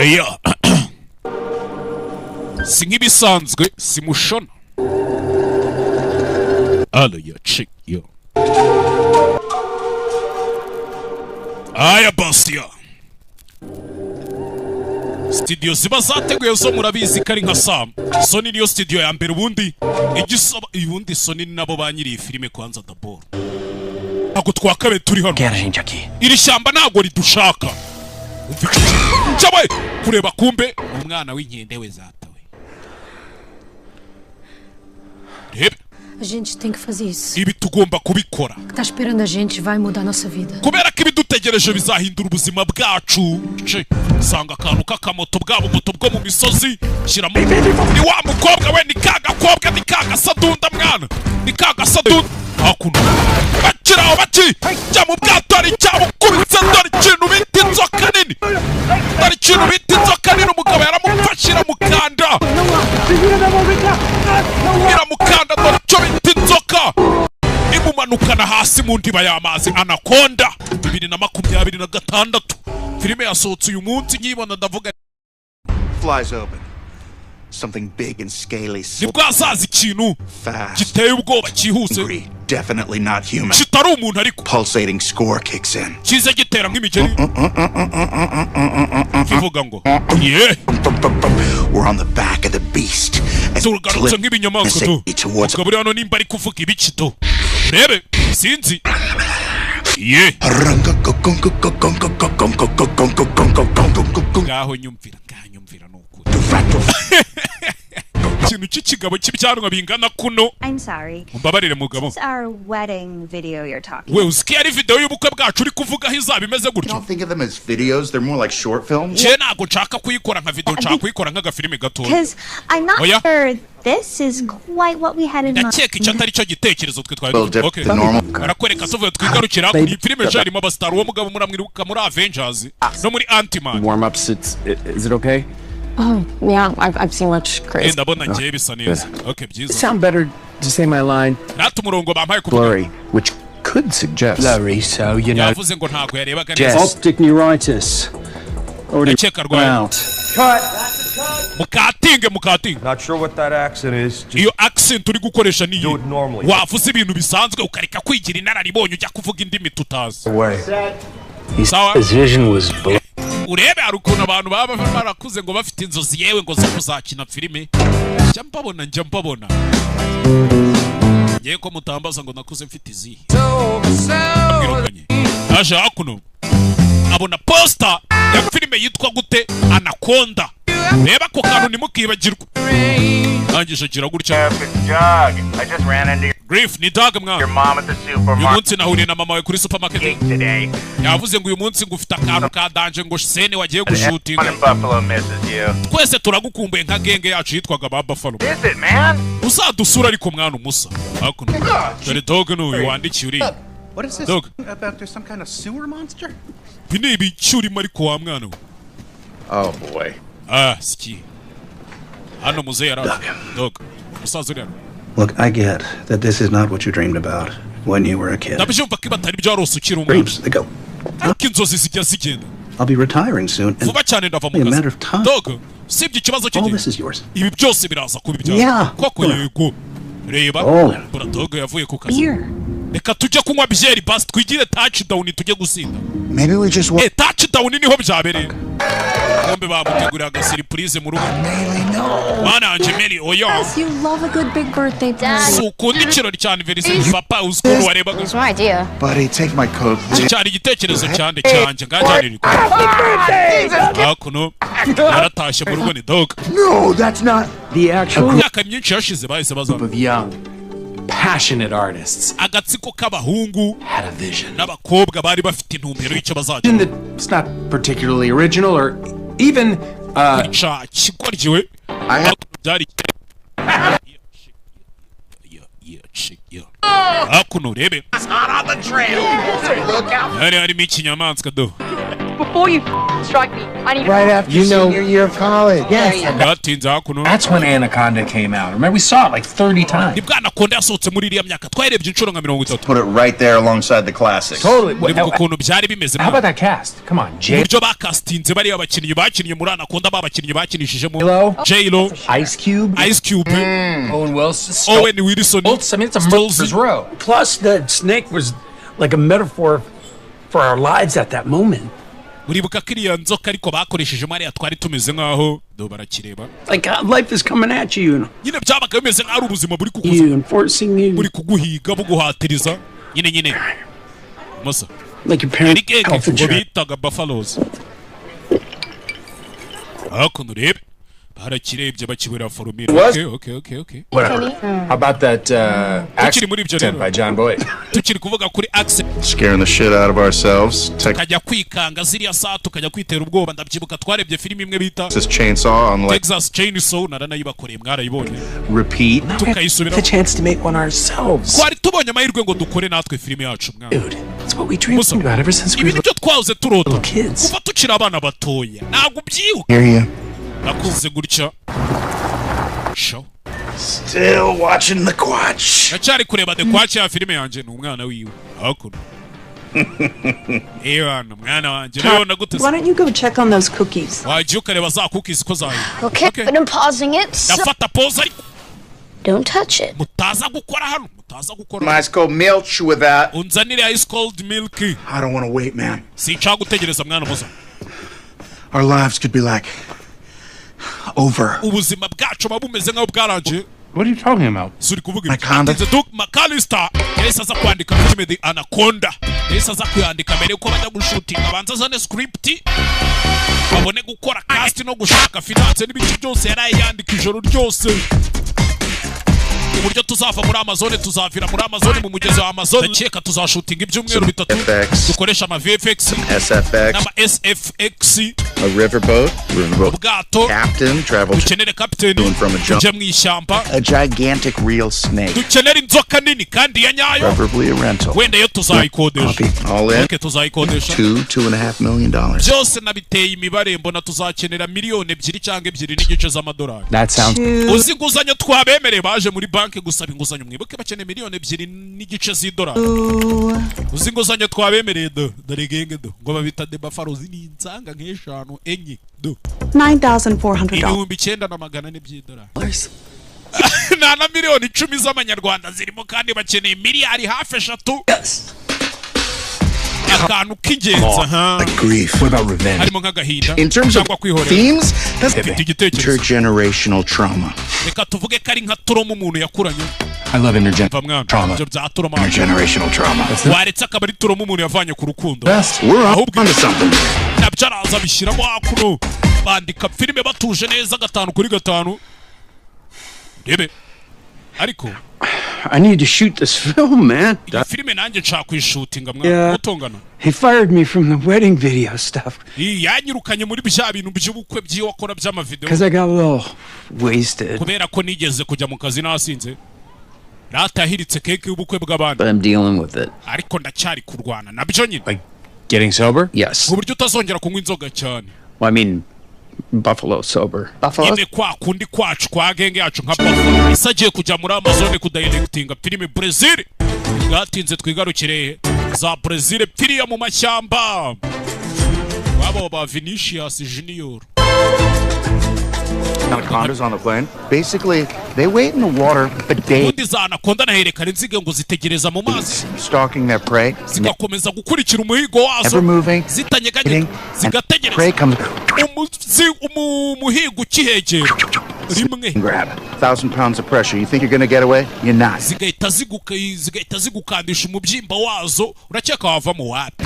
Eya. Si nk'ibisanzwe simushona. Alo ya chick yo. Aya Bastia. Studio ziba zateguye zo murabizi kari nka Sam. Sony niyo studio ya mbere ubundi igisaba ubundi Sony nabo banyiriye filime kwanza d'abord. Ako twakabe turi hano. Iri shyamba ntago ridushaka. Chawe kureba kumbe umwana w'inkende we zatawe. Rebe. A gente tem que fazer isso. Ibi tugomba kubikora. O que tá esperando a gente vai mudar nossa vida. Kubera ko ibidutegereje bizahindura ubuzima bwacu. Sanga akantu k'akamoto bwabo moto bwo mu misozi shiramo. Ni wa mukobwa we ni kaga kobwa ni kaga sadunda mwana. Ni kaga sadunda. Hakuno. Bakiraho baki. Jya mu bwato ari cyabo kubitse dore ikintu bita inzoka nini. Dore ikintu bita inzoka nini umugabo yaramufashira mukanda. Iramukanda dore cyo bita inzoka. Imumanukana hasi mu ndiba y'amazi Anaconda 2026. Filime yasohotse uyu munsi nyibona ndavuga flies open. Something big and scaly. Nibwo azazi ikintu giteye ubwoba cyihuse. Definitely not human. Kitari umuntu ariko. Pulsating score kicks in. Kize gitera nk'imigeri. Kivuga ngo yeah. We're on the back of the beast. Tugarutse nk'ibinyamaswa tu. Ukaburi hano nimba ari kuvuga ibiki tu. Urebe sinzi. Yeah. Ngaho nyumvira nukuri. Kintu cy'ikigabo cy'ibyanwa bingana kuno. I'm sorry. Mbabarire mugabo. It's our wedding video you're talking. We uski ari video y'ubukwe bwacu uri kuvuga hiza bimeze gutyo. Don't think of them as videos, they're more like short films. Je nago nshaka kuyikora nka video nshaka kuyikora nka filime gato. Because I'm not sure this is quite what we had in mind. Ndakeka icyo atari cyo gitekerezo twe twari. Okay. Arakwereka sovuye twigarukira kuri filime jari mu bastar uwo mugabo muramwiruka muri Avengers no muri Ant-Man. Warm ups, is it okay? Oh, yeah, I've seen much crazy. Ndabona ngiye bisa neza. Okay, byiza. Sound better to say my line. Natu murongo bampaye ku blurry, which could suggest blurry, so you know. Yavuze ngo ntago yarebaga neza. Optic neuritis. Check out. Cut. Mukatinge. Not sure what that accent is. Iyo accent uri gukoresha ni do it normally. Wavuze ibintu bisanzwe ukareka kwigira inararibonye ujya kuvuga indimi tutazi. His vision was urebe hari ukuntu abantu baba barakuze ngo bafite inzozi yewe ngo zo kuzakina filime. Njya mbabona. Ngiye ko mutambaza ngo nakuze mfite izihe. Aje hakuno. Abona poster ya filime yitwa gute Anaconda. Reba ko kantu nimukibagirwa. Angije gira gutya. Grief ni dog mwana. Your mom at the supermarket. Uyu munsi nahuriye na mama we kuri supermarket. Today. Yavuze ngo uyu munsi ngufite akantu ka danger ngo sene wagiye gushutinga. Buffalo misses you. Twese turagukumbuye nka genge yacu yitwaga ba Buffalo. Is it, man? Uzadusura ariko mwana umusa. Hakuno. Dore dog n'uyu wandikiye uri. What is this? Dog. About there's some kind of sewer monster? Bini bicyuri mariko wa mwana we. Oh boy. Ski. Hano muzehe yaraje. Dog. Musaza uri hano. Look, I get that this is not what you dreamed about when you were a kid. Dreams, they go. I'll be retiring soon, and in a matter of time, all this is yours. Yeah. Beer. Reka tujye kunywa byeri basi twigire touchdown tujye gusinda. Maybe we just want touchdown niho byabereye. Bombe bamutegurira agasiripurize mu rugo. Mana anje Mary oya. Yes, you love a good big birthday party. So ukunda ikirori cya anniversary papa uskuru warebaga. It's my idea. Buddy, take my coat. Cyari igitekerezo cyande cyanje nganjanire. Hakuno yaratashye mu rugo ni dog. No, that's not the actual myaka myinshi yashize bahise baza. Passionate artists. Agatsiko k'abahungu had a vision. N'abakobwa bari bafite intumbero y'icyo bazajya. It's not particularly original or even kigoryiwe. Hakuno rebe. Hari harimo ikinyamaswa do. before you strike me, I need Right after senior year of college. Yes. Byatinze hakuno. That's when Anaconda came out. Remember, we saw it like 30 times. Nibwo Anaconda yasohotse muri iriya myaka twayirebye inshuro nka 30. Put it right there alongside the classics. Totally. Nibwo ukuntu byari bimeze. How about that cast? Come on, Uburyo bakastinze bari abakinnyi bakinnye muri Anaconda babakinnyi bakinishijemo J-Lo, Ice Cube, Owen Wilson, Owen Wilson. I mean, it's a murderer's row. Plus, the snake was like a metaphor for our lives at that moment. Uribuka kiriya nzoka ariko bakoresheje mariya twari tumeze nkaho do barakireba. Like life is coming at you. Nyine byabaga bimeze nk'ari ubuzima buri kukuza. You enforcing you. Buri kuguhiga buguhatiriza. Nyine. Masa. Like your parents. Bitaga buffaloes. Hakuno rebe. Barakirebye bakibura formula. Okay. Whatever. How about that accent by John Boyd? Tukiri kuvuga kuri accent. Scaring the shit out of ourselves. Tukajya kwikanga ziriya saa tukajya kwitera ubwoba ndabyibuka twarebye filime imwe bita Texas Chainsaw on like Texas Chainsaw naranayibakoreye mwarayibonye. repeat. Tukayisubira. The chance to make one ourselves. Twari tubonye amahirwe ngo dukore natwe filime yacu mwana. Dude, that's what we dreamed about ever since we were little twahoze turota kids. kuva tukiri abana batoya ntabwo ubyibuka. Hear you. Nakuze gutya. Show. Still watching the Quatch. Nacyari kureba the Quatch ya filime yanje ni umwana wiwe. Hakuno. Ewana mwana wanje rero naguteze. Why don't you go check on those cookies? Waje ukareba za cookies ko zayo. Okay, but I'm pausing it. Nafata pause ariko. Don't touch it. Mutaza gukora hano. Mutaza gukora. Ice cold milk with that. Unzanire ice cold milk. I don't want to wait, man. Sinshaka gutegereza mwana muza. Our lives could be like over. Ubuzima bwacu babumeze nkaho bwaranje. What are you talking about? Suri kuvuga Anaconda. McAllister yahise aza kwandika filime The Anaconda. Yahise aza kuyandika mbere yuko bajya gushutinga abanza azane script babone gukora cast no gushaka finance n'ibiki byose yarayandika ijoro ryose. Uburyo tuzava muri Amazon tuzavira muri Amazon mu mugezi wa Amazon cyeka tuzashutinga ibyumweru bitatu dukoresha ama VFX SFX n'ama SFX a riverboat ubwato captain travels dukenere captain tujye mu ishyamba a gigantic real snake dukenere inzoka nini kandi ya nyayo preferably a rental wenda yo tuzayikodesha all in tuzayikodesha $2.5 million byose nabiteye imibare mbona tuzakenera miliyoni 2 cyangwa 2 n'igice z'amadolari. That sounds uzi inguzanyo twabemereye baje muri banki gusaba inguzanyo mwibuke bakeneye miliyoni 2 n'igice z'idolari. Uzi inguzanyo twabemereye dore genge ngo babita de buffaloes ni insanga nk'eshanu enye $9,400. 9,400 by'idolari. Na miliyoni 10 z'amanyarwanda zirimo kandi bakeneye miliyari hafi 3. Akantu k'ingenzi grief. What about revenge? harimo nk'agahinda In terms of cyangwa kwihorera. themes, that's igitekerezo. intergenerational trauma. Reka tuvuge ko ari nka turoma umuntu yakuranye. I love Va intergenerational mwana trauma. ibyo bya turoma Intergenerational trauma. waretse akaba ari turoma umuntu yavanye ku rukundo. We're Ahubwo onto something. nabyo araza bishyiramo hakuno bandika filime batuje neza 5/5 rebe ariko I need to shoot this film, man. iyi filime nanjye nshaka kuyishutinga mwana utongana. He fired me from the wedding video stuff yanyirukanye muri bya bintu by'ubukwe by'iwakora by'amavideo because I got a little wasted. kubera ko nigeze kujya mu kazi nasinze ratahiritse keke y'ubukwe bw'abandi. But I'm dealing with it. Ariko ndacyari kurwana nabyo nyine. Like getting sober? Yes. Uburyo utazongera kunywa inzoga cyane. Well, I mean, Buffalo sober. Buffalo? Nyine kwa kundi kwacu kwa genge yacu nka Buffalo. Isagiye kujya muri Amazon kudirectinga filime Brazil. Gatinze twigarukire za Brazil piriya mu mashyamba. Wabo ba Vinicius Junior. Anacondas on the plane. Basically, they wait in the water for days. Undi za anaconda naherekana inzige ngo zitegereza mu mazi. Stalking their prey. Zigakomeza gukurikira umuhigo wazo. Ever moving. Zitanyeganye. Zigategereza. Prey comes. Umuhigo ukihegera. Rimwe. Grab. 1,000 pounds of pressure. You think you're gonna get away? You're not. Zigahita zigukandisha umubyimba wazo. Urakeka wavamo wapi?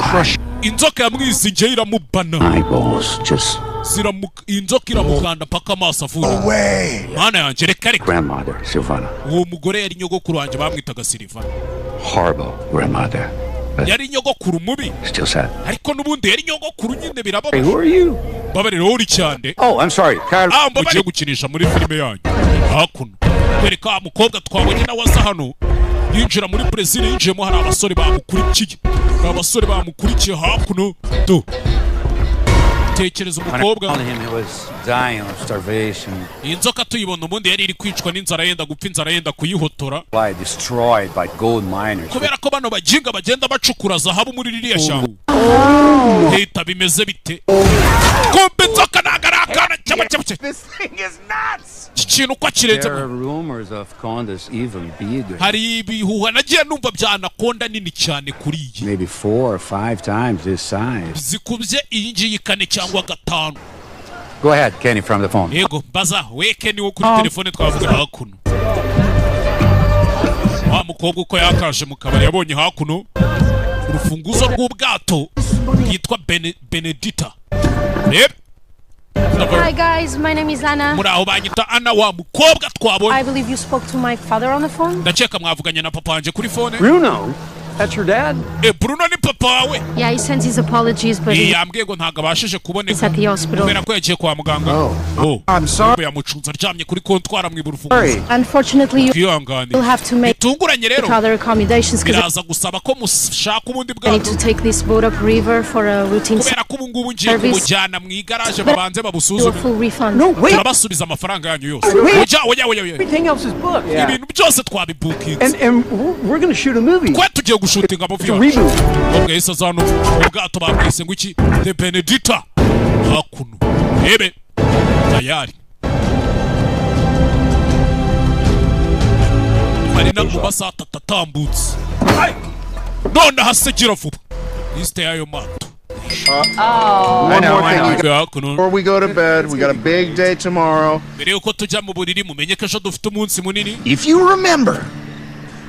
Inzoka yamwizingiye iramubana. Eyeballs just. Inzoka iramukanda paka amaso avura. Mana yanjye reka reka. Grandmother, Silvana. Uwo mugore yari nyogokuru wanjye bamwitaga Silvana. Horrible grandmother. Yari nyogokuru mubi. Still sad. Ariko nubundi yari nyogokuru nyine birababa. Hey, who are you? Babarira uri cyane. Oh, I'm sorry. Mugiye gukinisha muri filime yanyu. Hakuno. Kwereka umukobwa twabonye nawe aza hano. Yinjira muri Brazil yinjiyemo hari abasore bamukurikiye. Abasore bamukurikiye hakuno. Do. tekereza umukobwa he was dying of starvation. inzoka tuyibona ubundi yari iri kwicwa n'inzara yenda gupfa inzara yenda kuyihotora Why destroyed by gold miners? kubera ko bano baginga bagenda bacukura zahabu muri ririya shyamba hita bimeze bite kumbe inzoka ntago ari akana cyaba cyaba This thing is nuts! ikintu uko kirenze There are rumors of condas even bigger. hari ibihuha nagiye numva bya anaconda nini cyane kuri iyi Maybe 4 or 5 times this size. zikubye iyi ngiyi kane cyangwa gatanu. Go ahead, Kenny, from the phone. Yego baza weke niwo kuri telefone twavuga hakuno wa mukobwa uko yakaje mu kabari yabonye hakuno urufunguzo rw'ubwato yitwa Benedita. Reba Hi guys, my name is Anna. muraho banyita Anna wa mukobwa twabonye. I believe you spoke to my father on the phone. Ndakeka mwavuganye na papa wanje kuri phone. Bruno? That's your dad? Bruno ni papa wawe. Yeah, he sent his apologies, but yambwiye ngo ntago abashije he's kuboneka at the hospital. kubera ko yagiye kwa muganga. I'm sorry. yamucunze aryamye kuri kontwara mwibura urufunguzo. Unfortunately, Kwihangane. you'll have to make bitunguranye rero other accommodations because biraza gusaba ko mushaka ubundi I need to bwato take this boat up river for a routine kubera ko ubu ngubu ngiye kumujyana mu igaraje babanze do a babusuzume full refund. No, wait. turabasubiza amafaranga yanyu yose. Oya. Everything else is booked. ibintu byose twabibukinze And we're going to shoot a movie. twe tugiye gushutinga mu It's a vyacu reboot. ubwo yise azano ubwato babwise ngo iki The Benedita hakuno ebe tayari marina mu masaha atatu atambutse none hasegira vuba lisite y'ayo mato. One more thing. hakuno Before we go to bed, we got a big day tomorrow. mbere yuko tujya mu buriri mumenye ko ejo dufite umunsi munini. If you remember,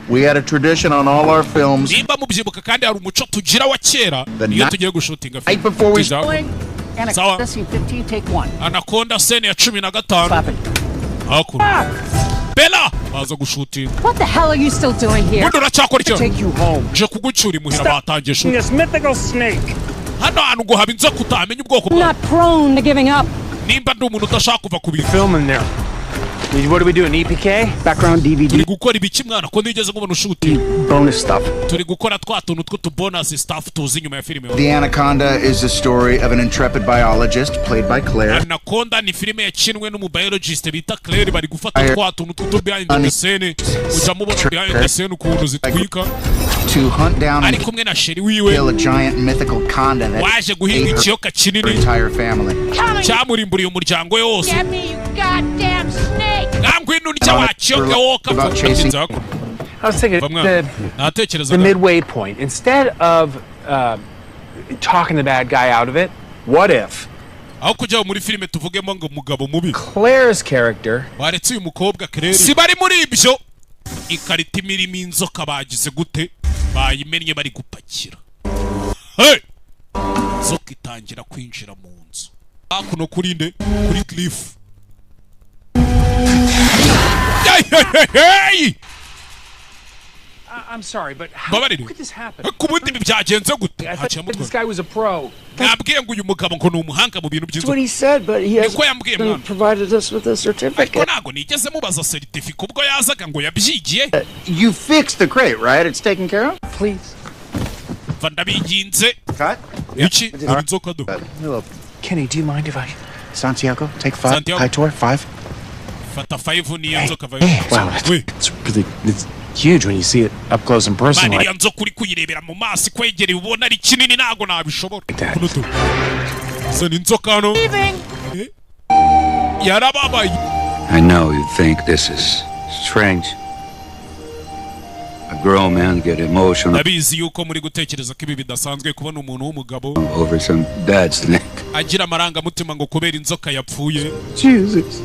we had a tradition on all our films. nimba mubyibuka kandi hari umuco tugira wa kera iyo tugiye gushutinga Right before we sawa anaconda scene ya 15 hakuno Bella baza gushutinga. What the hell are you still doing here? bundi uracyakora icyo Take you home. je kugucyura imuhira batangiye shuri This mythical snake. hano hantu ngo haba inzoka utamenya ubwoko I'm bwayo not prone to giving up. nimba ndi umuntu udashaka kuva ku bintu Film in there. What are we doing? EPK? Background turi DVD? gukora ibiki mwana ko nigeze nkubona ushutinga Bonus stuff. turi gukora twa tuntu tw'utubonus stuff tuzi inyuma ya filime. The Anaconda is the story of an intrepid biologist played by Claire. Anaconda ni filime yakinwe n'umubiologist bita Claire bari gufata twa tuntu tw'utu behind the scene ujya mubona behind the scene ukuntu zitwika To hunt down ari and kumwe na sheri wiwe kill a giant mythical conda that waje guhinga ate ikiyoka her kinini entire family. cyamurimburiye umuryango yose. Get me, you goddamn snake! ngwino urya wa kiyoka woka About chasing- I was thinking natekereza the midway point. Instead of talking the bad guy out of it, what if aho kujya muri filime tuvugemo ngo umugabo mubi Claire's character waretse uyu mukobwa Claire si bari muri ibyo ikarita imirimo inzoka bagize gute bayimennye bari gupakira hey inzoka itangira kwinjira mu nzu hakuno kuri nde kuri Cliff. Hey! I'm sorry, but how Babarire. could this happen? ku bundi ibi byagenze gute I haciye thought this mutwe guy was a pro. nabwiye ngo uyu mugabo ngo ni umuhanga mu bintu That's what by'inzoka he said, but he niko yambwiye mwana provided us with a ariko certificate. ntago nigeze mubaza certificate ubwo yazaga ngo yabyigiye You fixed the crate, right? It's taken care of? Please. va ndabinginze Cut? iki dore inzoka do Hello. Kenny, do you mind if I? Santiago, take 5. Santiago. High tour, 5. fata 5 niyo nzoka va Wow, we it's huge when you see it up close and personal. bani iriya nzoka uri kuyirebera mu maso ikwegereye ubona ari kinini ntago nabishobora that. kuno tu zana inzoka hano Eh? yarababaye. I know you think this is strange. A grown man get emotional ndabizi yuko muri gutekereza ko ibi bidasanzwe kubona umuntu w'umugabo over some bad snake. agira amarangamutima ngo kubera inzoka yapfuye Jesus.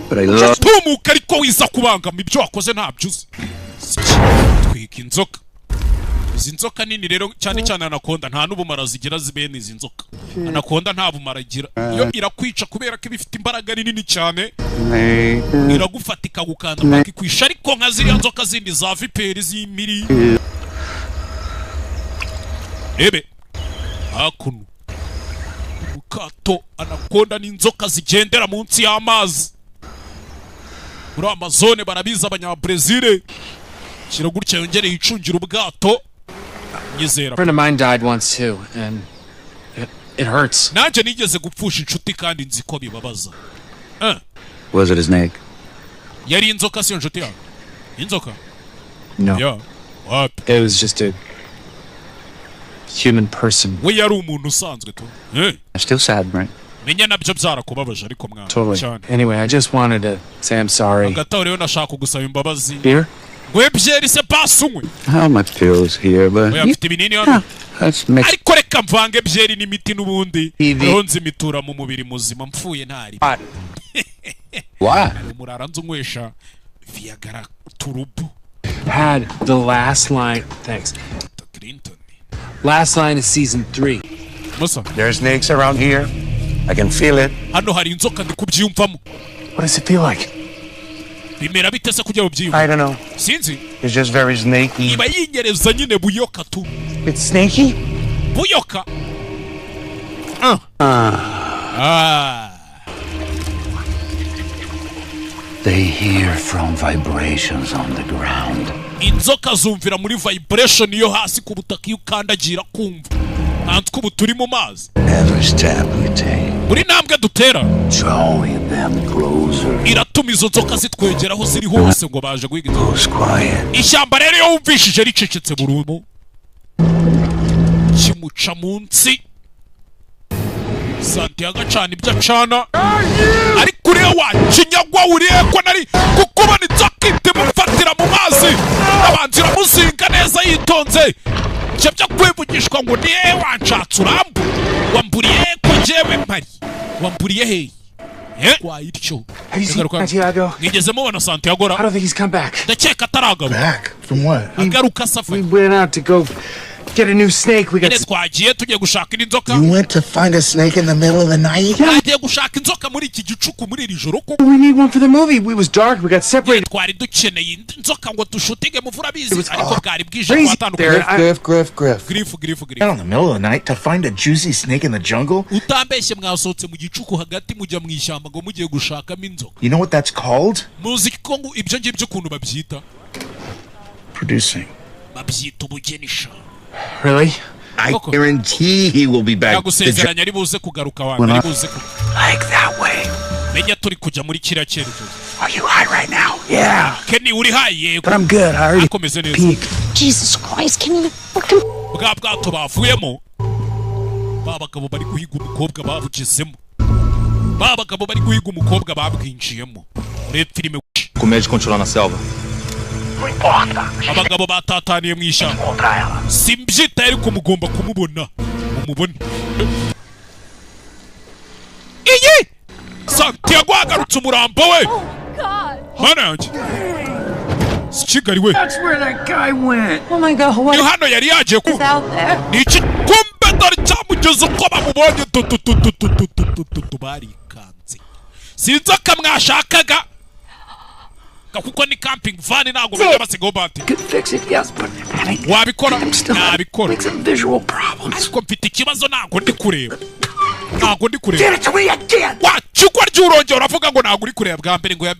But I love tumuka ariko wiza kubangama ibyo wakoze ntabyo uzi twika inzoka izi nzoka nini rero cyane cyane anaconda nta n'ubumara zigira zibene izi nzoka anaconda nta bumara agira iyo irakwica kubera ko ibifite imbaraga nini cyane iragufata ikagukanda bakikwisha ariko nka ziriya nzoka zindi za viperi z'imiri ebe hakuno ukato anaconda n'inzoka zigendera munsi y'amazi muri amazone barabiza abanyabrezil kira gutya yongereye icungira ubwato nyizera A friend of mine died once too, and It hurts. Nanjye nigeze gupfusha inshuti kandi nzi ko bibabaza. Was it a snake? Yari inzoka si inshuti yawe? Inzoka? No. Yeah. What? It was just a human person. We yari umuntu usanzwe tu. I'm still sad, right? Menya nabyo byarakubabaje ariko mwana. Totally. Anyway, I just wanted to say I'm sorry. Agataho rero nashaka kugusaba imbabazi. Beer? Gwe byeri se basunywe. I have my pills here, but we afite ibinini hano. Let's mix. Ariko reka mvange byeri n'imiti n'ubundi. Roho nzimitura mu mubiri muzima mpfuye ntari. Why? Umurara nzunywesha Viagra turubu. Had the last line. Thanks. Last line is season 3. Musa. There are snakes around here. I can feel it. Hano hari inzoka ndi kubyiyumvamo. What does it feel like? Bimera bitese kujya ubyiyumva. I don't know. Sinzi. It's just very snaky. Iba yinyereza nyine buyoka tu. It's snaky? Buyoka. They hear from vibrations on the ground. Inzoka zumvira muri vibration yo hasi ku butaka iyo ukandagira kumva. Ntanzwe ubu turi mu mazi. Every step we take. Buri ntambwe dutera. Drawing them closer. Iratuma izo nzoka zitwegeraho ziri hose ngo baje guhiga. Ishyamba rero iyo wumvishije ricecetse burundu. Kimuca munsi. Santiago acana ibyo acana. Ariko uriya wakinyagwa uriye ko nari kukubona inzoka itimufatira mu mazi. Abanzira muzinga neza yitonze. Cyo byo kwivugishwa ngo niye wanshatse urambu. Wamburiye ko jewe mpari. Wamburiye he? Kwa ityo. Santiago. Nigeze mubona Santiago ra. I don't think he's come back. Ndakeka ataragaruka. Back? From what? Agaruka safari. We went out to go get a new snake. We got. Twagiye tugiye gushaka inzoka. You went to find a snake in the middle of the night? Twagiye gushaka inzoka muri iki gicuku muri iri joro ko. We need one for the movie. It was dark. We got separated. Twari dukeneye inzoka ngo dushutinge muvura bizi ariko bwari bwije kwatandukanye. Griff. In the middle of the night to find a juicy snake in the jungle? Utambeshye mwasohotse mu gicuku hagati mujya mu ishyamba ngo mugiye gushakamo inzoka. You know what that's called? Muzi ko ngo ibyo ngibyo kuntu babyita. Producing. Babyita ubugenisha. Really? I guarantee he will be back. Nagusezeranya ari buze kugaruka wanyu ari buze like that way. Menya turi kujya muri kiriya cyerekezo. Are you high right now? Yeah. Kenny uri high yego. But I'm good. I already akomeze neza. Jesus Christ, can you fucking bwa bwato bavuyemo. Babagabo bari guhiga umukobwa bavugizemo. Babagabo bari guhiga umukobwa babwinjiyemo. Muri filime. Com medo de continuar na selva. Abagabo batataniye mu ishyamba. Simbyita ariko mugomba kumubona. Umubona. Iyi! Santiago agarutse umurambo we. Mana yanjye. Kigali we. That's where that guy went. Oh my God, what hano yari yagiye ku. is out there? Niki kumbe dore cyamugeze uko bamubonye barikanze. Sinzoka mwashakaga. Kuko ni camping van ntago bajya basigaho bati. Could fix it, yes, but wabikora nabikora. Like some visual problems. Ariko mfite ikibazo ntago ndi kureba. Ntago ndi kureba. Get it to me again. Wacukwa ry'urongera uravuga ngo ntago uri kureba bwa mbere ngo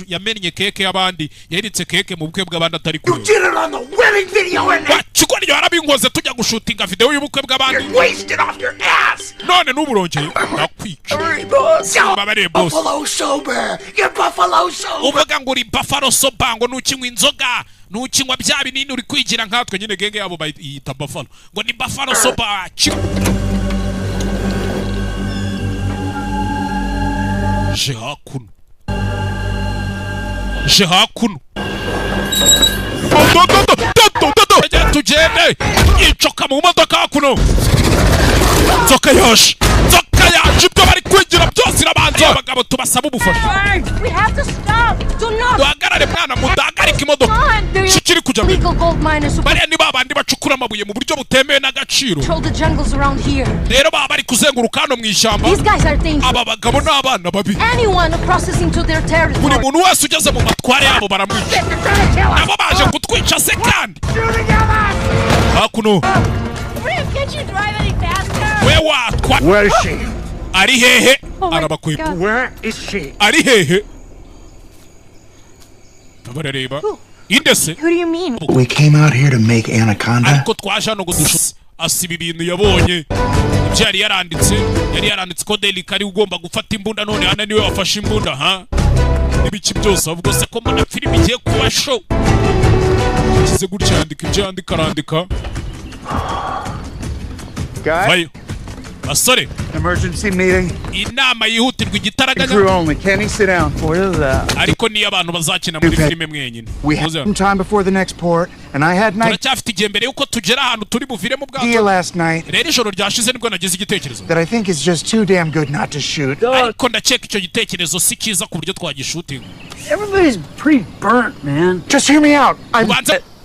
yamennye keke y'abandi yahiritse keke mu bukwe bw'abandi atari kureba. You did it on the wedding video and wacukwa ryo harabinkoze tujya gushutinga video y'ubukwe bw'abandi. You're wasted off your ass. None n'uburongeye nakwica. Hurry, boss. Babare boss. Buffalo sober. You're buffalo sober. Uvuga ngo uri buffalo sober ngo nukinywa inzoga. Nukinywa bya binini uri kwigira nkatwe nyine genge yabo bayita buffalo. Ngo ni buffalo sober. Je hakuno. Tugende yicoka mu modoka hakuno. Nzoka yaje ibyo bari kwigira byose irabanza. Abagabo tubasaba ubufasha. We have to stop. Do not. Duhagarare mwana mudahagarika imodoka. Kikiri kujya mbere. Bariya ni babandi bacukura amabuye mu buryo butemewe n'agaciro. Rero baba bari kuzenguruka hano mu ishyamba. Aba bagabo n'abana babi. Buri muntu wese ugeze mu matware yabo baramwica. Nabo baje kutwica se kandi. Hakuno. We watwa. Where is she? Ari hehe? Arabakwepa. Where is she? Ari hehe? Tabarareba. Indese. Who do you mean? We came out here to make Anaconda. Ariko twaje hano ngo asiba ibintu yabonye. yari yaranditse ko Daily kari ugomba gufata imbunda none hana niwe wafashe imbunda ha ibiki byose avuga se ko mbona film igiye kuba show kize gutya yandika ibyo yandika arandika Guy? Asore Emergency meeting. Inama yihutirwa igitaraganya. Crew only. Can he sit down? What is that? Ariko ni abantu bazakina muri filime mwenyine. We had some time before the next port, and I had night. Turacyafite igihe mbere yuko tugera ahantu turi buvire mu bwato. Deal last night. Rero ijoro ryashize nibwo nagize igitekerezo. That I think is just too damn good not to shoot. Ariko ndakeka icyo gitekerezo si kiza ku buryo twagishutinga. Everybody's pretty burnt, man. Just hear me out.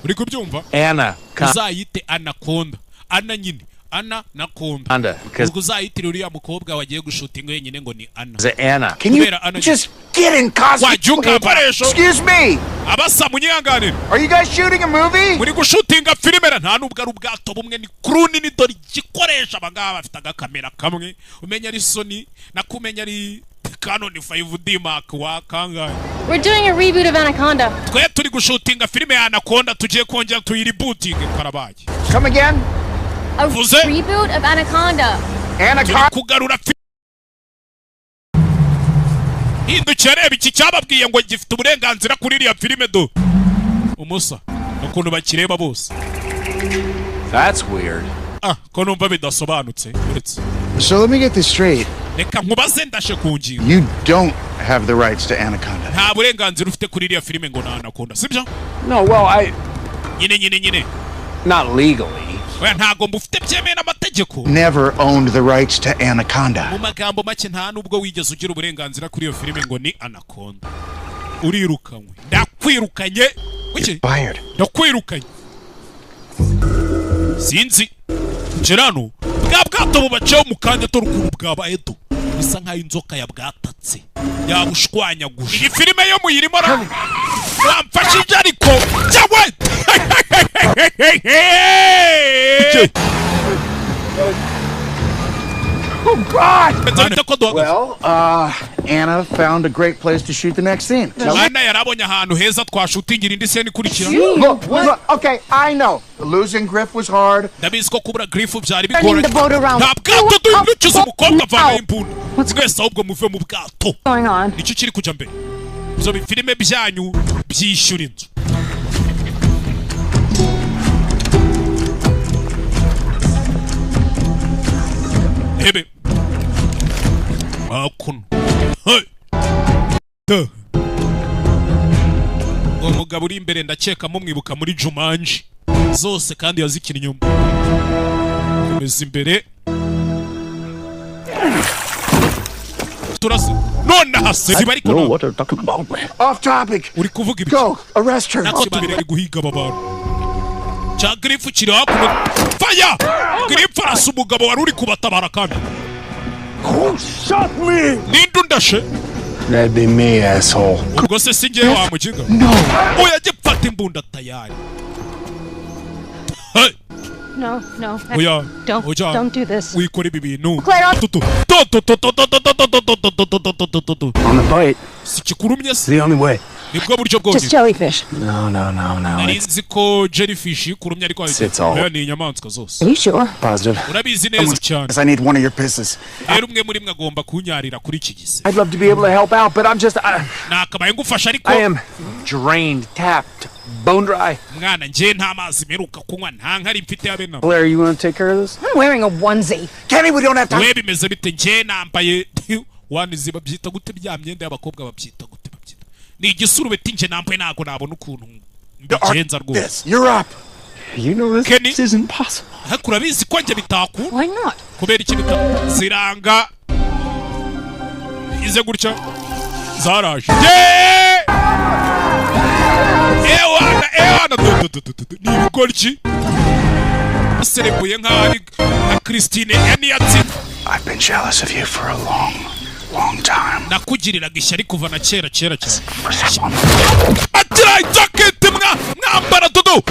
Uri kubyumva? Anna. Uzayite Anaconda. Ana nyine. ANACONDA. Ubwo uzayitira uriya mukobwa wagiye gushutinga wenyine ngo ni Anna. Anna. Can you just get in costume? Excuse me. Abasa munyihanganire. Are you guys shooting a movie? Muri gushutinga filime nta nubwo ari ubwato bumwe ni crew nini dore gikoresha abangaba bafite agakamera kamwe umenya ari Sony nakumenya ari Canon 5D Mark wa kangahe. We're doing a reboot of Anaconda. Twe turi gushutinga filime ya Anaconda tugiye kongera tuyiribooting karabaye. Come again? A reboot of Anaconda. Anaconda. Kugarura hindukira reba iki cyababwiye ngo gifite uburenganzira kuri iriya filime do umusa ukuntu bakireba bose. That's weird. Ko numva bidasobanutse uretse. So let me get this straight. Reka nkubaze ndashe kunginga. You don't have the rights to Anaconda. Nta burenganzira ufite kuri iriya filime ngo na Anaconda sibyo? No, well nyine not legally. Ntago mbufite byemeye n'amategeko. Never owned the rights to Anaconda. Mu magambo make nta nubwo wigeze ugira uburenganzira kuri iyo filime ngo ni Anaconda. Urirukanywe. Ndakwirukanye. Fired. Ndakwirukanye. Sinzi. Gerano, bwa bwato bubaceho mu kanya torukuru bwaba edo. Bisa nka inzoka yabwatatse. Yabushwanyaguje. Iyi filime yo muyirimo ra. Wamfashije ariko. Cyawe. Oh God! Well, Anna found a great place to shoot the next scene. Anna yarabonye ahantu heza twashutingira indi scene ikurikira. Look, okay, I know. Losing Griff was hard. Ndabizi ko kubura Griff byari bigoranye. Nta bwato duhindukiza umukobwa avana imbunda. Mwese ahubwo muve mu bwato. Nicyo kiri kujya mbere. Izo filime byanyu byishyura inzu. Ebe. Akuno. Hey. Duh. Umugabo uri imbere ndakeka mumwibuka muri Jumanji. Zose kandi yazikina inyuma. Komeza imbere. Turasi. None hase zibari ko. What are you talking about, man? Off topic. Uri kuvuga ibi. Go, arrest her. Nako tubiri guhiga babantu. Cha Griff kiri hakuno. Fire! Griff arasa umugabo wari uri kubatabara kandi. Who shot me? Nindu ndashe. That'd be me, asshole. Ubwo se singe wa mukiga. No. Oya je pfata imbunda tayari. Hey. No. Oya. Don't do this. Wikora ibi bintu. On the bite. Sikikurumye It's the only way. Nibwo buryo bwo. Just jellyfish. No. Narinzi ko jellyfish kurumye ariko all. ni inyamaswa zose. Are you sure? Positive. Urabizi neza cyane. I need one of your pisses. Rero umwe muri mwe agomba kunyarira kuri iki gise. I'd love to be able to help out, but I'm just Nakabaye ngufasha ariko. I am drained, tapped, bone dry. Mwana nje nta mazi meruka kunywa nta nkari mfite yabe na. Blair, you want to take care of this? I'm wearing a onesie. Kenny, we don't have time. We bimeze bite nje nambaye wanizi babyita gute bya myenda y'abakobwa babyita gute babyita. Ni igisurubeti nje nambaye nago nabona ukuntu mbigenza rwose. You're up. You know this isn't possible. Hakurabizi ko nje bitakura. Why not? Kubera iki ziranga ize gutya zaraje. Ewana ni ibigoryi serebuye nk'ari na Christine yaniyatsi. I've been jealous of you for a long time. Nakugiriraga ishyari kuva na kera cyane. Atira jacket mwambara dodo.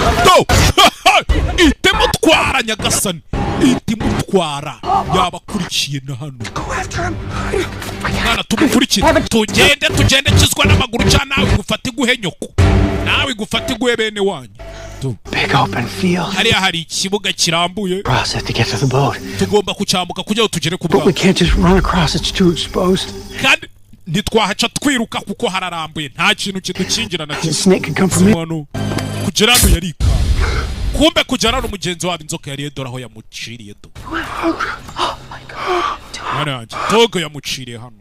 Itemutwara nyagasani. Itemutwara yabakurikiye na hano. Go after him. mwana tumukurikire tugende kizwa n'amaguru cyane nawe gufata iguhe nyoko nawe gufata iguhe bene wanyu Big open field. hariya hari ikibuga kirambuye Process to get to the boat. tugomba kucyambuka kugira ngo tugere ku But we bwato can't just run across, it's too exposed. kandi ntitwahaca twiruka kuko hararambuye nta kintu kidukingira na The snake can come from kimwe kugera hano yarika kumbe kugera hano umugenzi wabo inzoka yari dore aho yamuciriye do Togo yamuciriye hano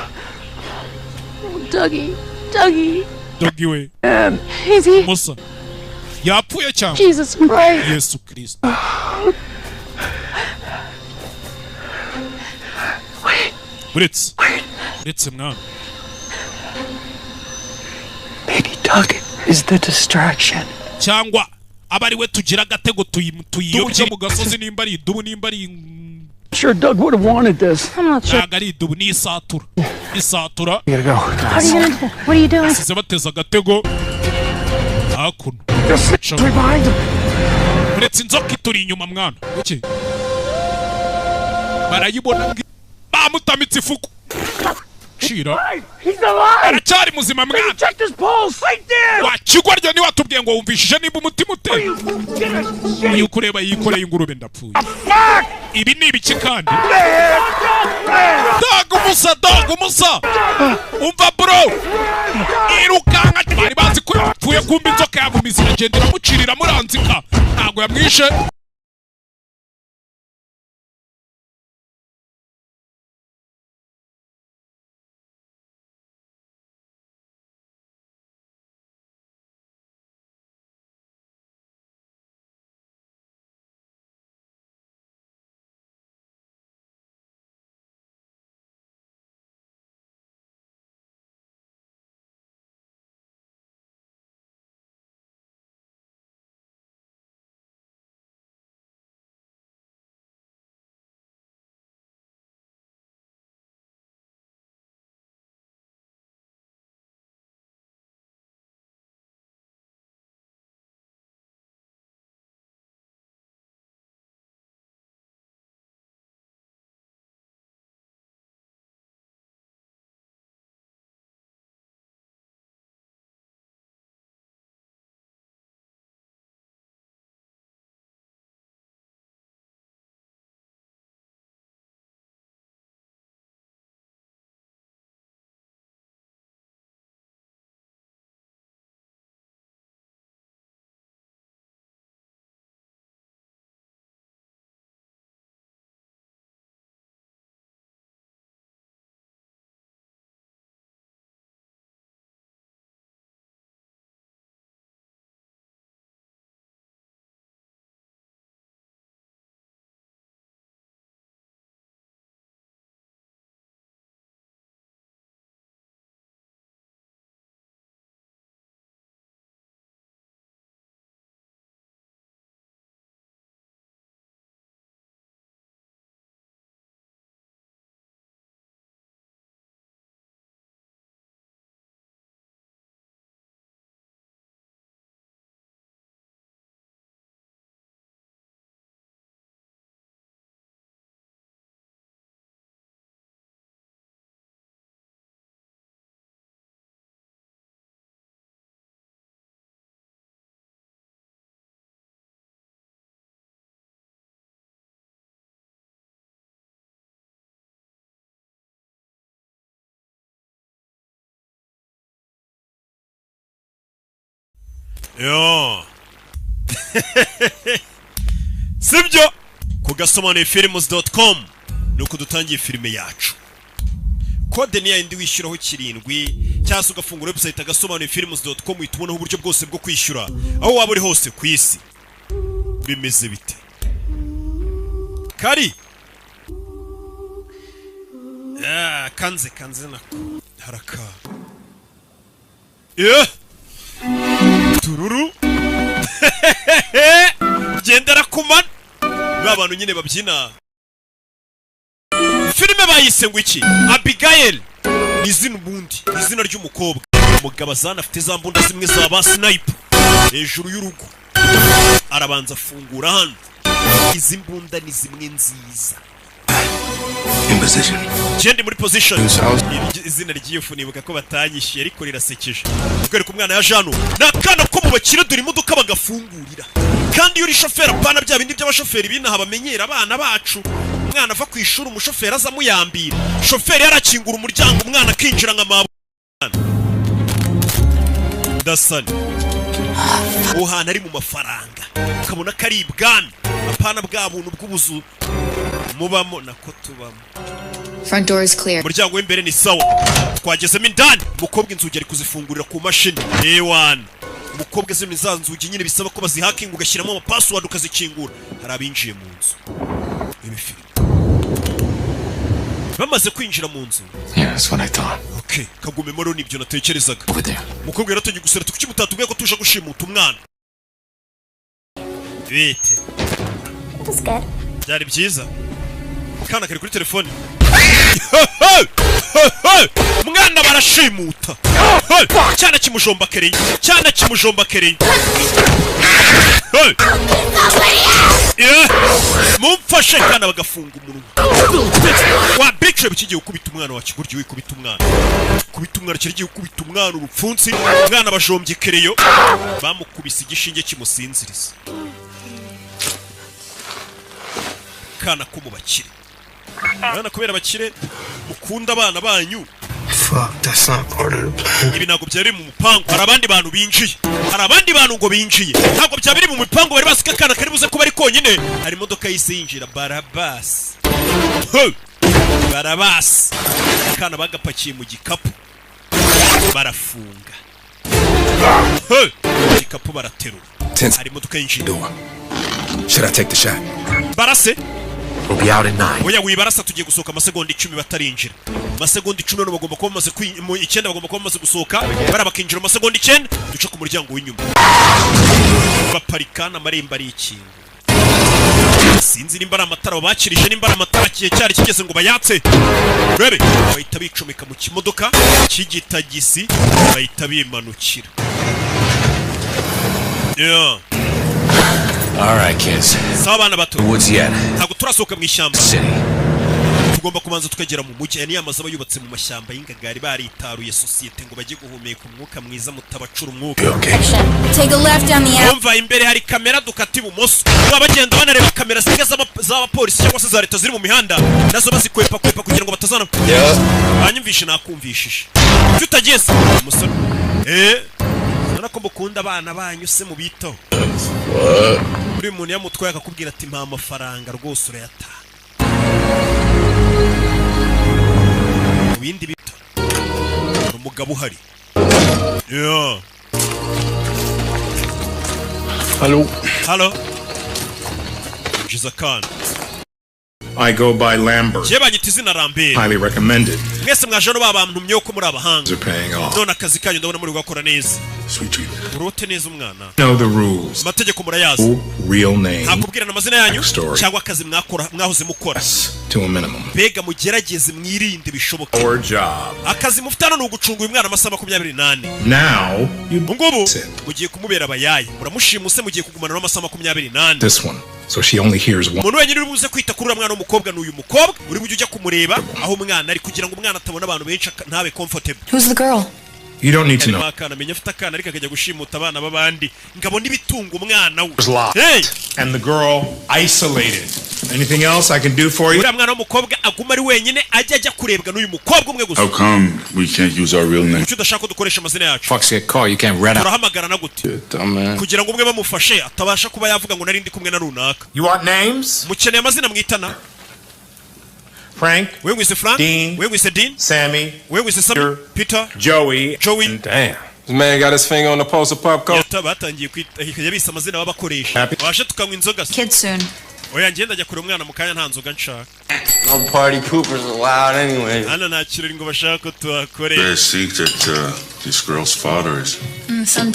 Dougie we Musa yapfuye cyangwa Jesus Christ. Yesu Kristo Uretse mwana Maybe Doug is the distraction. cyangwa aba ari we tugira agatego tuyiyobye mu gasozi nimba ari idubu nimba ari Sure, Doug would have wanted this. I'm not sure. ntago ari idubu ni isatura We gotta go. What are you gonna do? What are you doing? asize bateza agatego hakuno Revive him. uretse inzoka ituri inyuma mwana uki barayibona bamutamitse ifuku shira He's alive. aracyari muzima mwana Check this pulse right there. wakigwa ryo ni watubwiye ngo wumvishije nimba umutima uteye uyu kureba yikoreye ingurube ndapfuye ibi ni ibiki kandi dog umusa umva bro irukanka bari bazi ko yapfuye kumba inzoka yavumize iragenda iramucirira muranzika ntago yamwishe Yo. Sibyo ku Agasobanuye films.com nuko dutangiye filime yacu. Kode ni yindi wishyuraho 7 cyangwa ugafungura website Agasobanuye films.com itubonaho uburyo bwose bwo kwishyura aho waba uri hose ku isi. Bimeze bite? Kari. Kanze nako. Haraka. Tururu. Gendera kumana. Babantu nyine babyina. Filime bayise ngo iki? Abigail. Ni izina ubundi, izina ry'umukobwa. Umugabo azana afite za mbunda zimwe za ba sniper. Hejuru y'urugo. Arabanza afungura hano. Izi mbunda ni zimwe nziza. position. Gende muri position. Izina ry'ifu nibuka ko batanyishiye ariko rirasekeje. Kwereka umwana ya Jano. Nakana ko mu bakire duri imodoka bagafungurira. Kandi yuri shoferi apana bya bindi by'abashoferi binaha bamenyera abana bacu. Umwana ava ku ishuri umushoferi aza muyambira. Shoferi yarakingura umuryango umwana akinjira nka mabo. Dasani. Uhana ari mu mafaranga. Kabona kari ibwami. Apana bwa buntu bw'ubuzu. Mubamo nako tubamo. Front door is clear. Umuryango w'imbere ni sawa. Twagezemo indani. Mukobwa inzugi ari kuzifungurira ku mashini. A1. Mukobwa zino ni za nzugi nyine bisaba ko bazihakinga ugashyiramo ama password ukazikingura. Hari abinjiye mu nzu. Ibifiri. Bamaze kwinjira mu nzu. Yeah, that's what I thought. Okay, kagume maro nibyo natekerezaga. Over there. Mukobwa yaratangiye gusera tukuki mutatubwiye ko tuje gushimuta umwana. Bite. That was good. Byari byiza. Kana kari kuri telefone. Mwana barashimuta. Cyana kimujomba kereye. Cyana kimujomba kereye. Mumfashe kana bagafunga umunwa. Wa bitche bikigiye ukubita umwana wa kiguryo wikubita umwana. Kubita umwana kirigiye ukubita umwana urupfunsi. Mwana bajombye kereyo. Bamukubise igishinge kimusinziriza. Kana ko mu bakire. Bana kubera bakire mukunda abana banyu. Fuck, that's not part of the plan. Ibi ntabwo byari mu mupango. Hari abandi bantu binjiye. Hari abandi bantu ngo binjiye. Ntabwo byabiri mu mupango bari basika kana kari buze kuba ari konyine. Hari imodoka yise yinjira Barabas. Barabas. Kana bagapakiye mu gikapu. Barafunga. Igikapu baraterura. Hari imodoka yinjira. Should I take the shot? Barase. We'll be out in 9. Oya wibarasa tugiye gusohoka amasegonda 10 batarinjira. Amasegonda 10 no bagomba kuba bamaze icyenda bagomba kuba bamaze gusohoka. Barabakinjira amasegonda 9 duce ku muryango w'inyuma. Baparikana amarembo ari ikintu. Sinzi nimba ari amatara babakirije nimba ari amatara kiye cyari kigeze ngo bayatse. Rebe bahita bicomeka mu kimodoka cy'igitagisi bahita bimanukira. Yeah. All right, kids. Sabana bato. Woods yet. Ntabwo turasohoka mu ishyamba. City. Tugomba kubanza tukagera mu mujyi. Yani amazu abayubatse mu mashyamba y'ingagari baritaruye societe ngo bajye guhumeka umwuka mwiza mutabacura umwuka. Okay. Take a left down the alley. Umva imbere hari kamera dukati ibumoso. Bagenda banareba kamera zisiga z'abapolisi cyangwa se za leta ziri mu mihanda. Nazo bazikwepa kugira ngo batazana. Banyumvishe nakumvishije. Tutageze umusore. Nako mukunda abana banyu se mubitaho. Buri muntu yamutwaye akakubwira ati mpa amafaranga rwose urayata. Ibindi bito. Umugabo uhari. Yeah. Hello. Jizakan. I go by Lambert. Highly recommended. Mwese mwajano babantumye ko muri abahanga. They're paying off. None akazi kanyu ndabona muri gukora neza. Sweet treatment. Urote neza umwana. Know the rules. Mategeko murayazi. Real name. Nakubwira amazina yanyu cyangwa akazi mwahoze mukora. To a minimum. Bega mugerageze mwirinde bishoboka. Our job. Akazi mufitana no gucunga uyu mwana amasaha 28. Now you mugiye kumubera abayaye. Muramushimuse mugiye kugumana n'amasaha 28. This one. So she only hears one. Umuntu wenyine uri buze kwita kuri umwana w'umukobwa n'uyu mukobwa uri bujye ujya kumureba aho umwana ari kugira ngo umwana atabona abantu benshi ntabe comfortable. Who's the girl? You don't need to know. Akana menya afite akana ariko akajya gushimuta abana babandi ngabona ibitunga umwana we. Hey! And the girl isolated. Anything else I can do for you? Uri mwana w'umukobwa aguma ari wenyine ajya kurebwa n'uyu mukobwa umwe gusa. How come we can't use our real name? Kuki udashaka ko dukoresha amazina yacu? Fuck's get call, you can't red out. Turahamagara na gute? Kugira ngo umwe bamufashe atabasha kuba yavuga ngo nari ndi kumwe na runaka. You want names? Mukeneye amazina mwitana. Frank. Wewe wise Frank. Dean. Wewe wise Dean. Sammy. Wewe wise Sammy. Peter. Joey. Joey. Damn. This man got his finger on the pulse of pop culture. Yatabatangiye yabisa amazina babakoresha. Washe tukanywa inzoga. Kid soon. Oya ngenda ajya kure umwana mukanya nta nzoga nshaka. No party poopers allowed anyway. Hano nta kirori ngo bashaka ko tuhakore. They think that this girl's father is.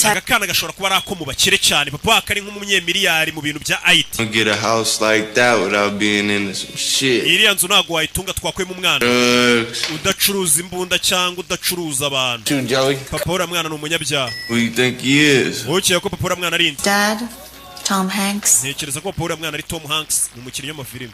Akana gashobora kuba arako mu bakire cyane papa akari nk'umunyemiliyari mu bintu bya IT. Get a house like that without being in some shit. Iriya nzu ntago wayitunga twakwe mu mwana. Udacuruza imbunda cyangwa udacuruza abantu. Papa ura mwana ni umunyabyaha. Who you think he is? Wowe ko papa ura mwana ari inde? Dad, Tom Hanks. Ntekereza ko papa ura mwana ari Tom Hanks mu mukinnyi w'amafilime.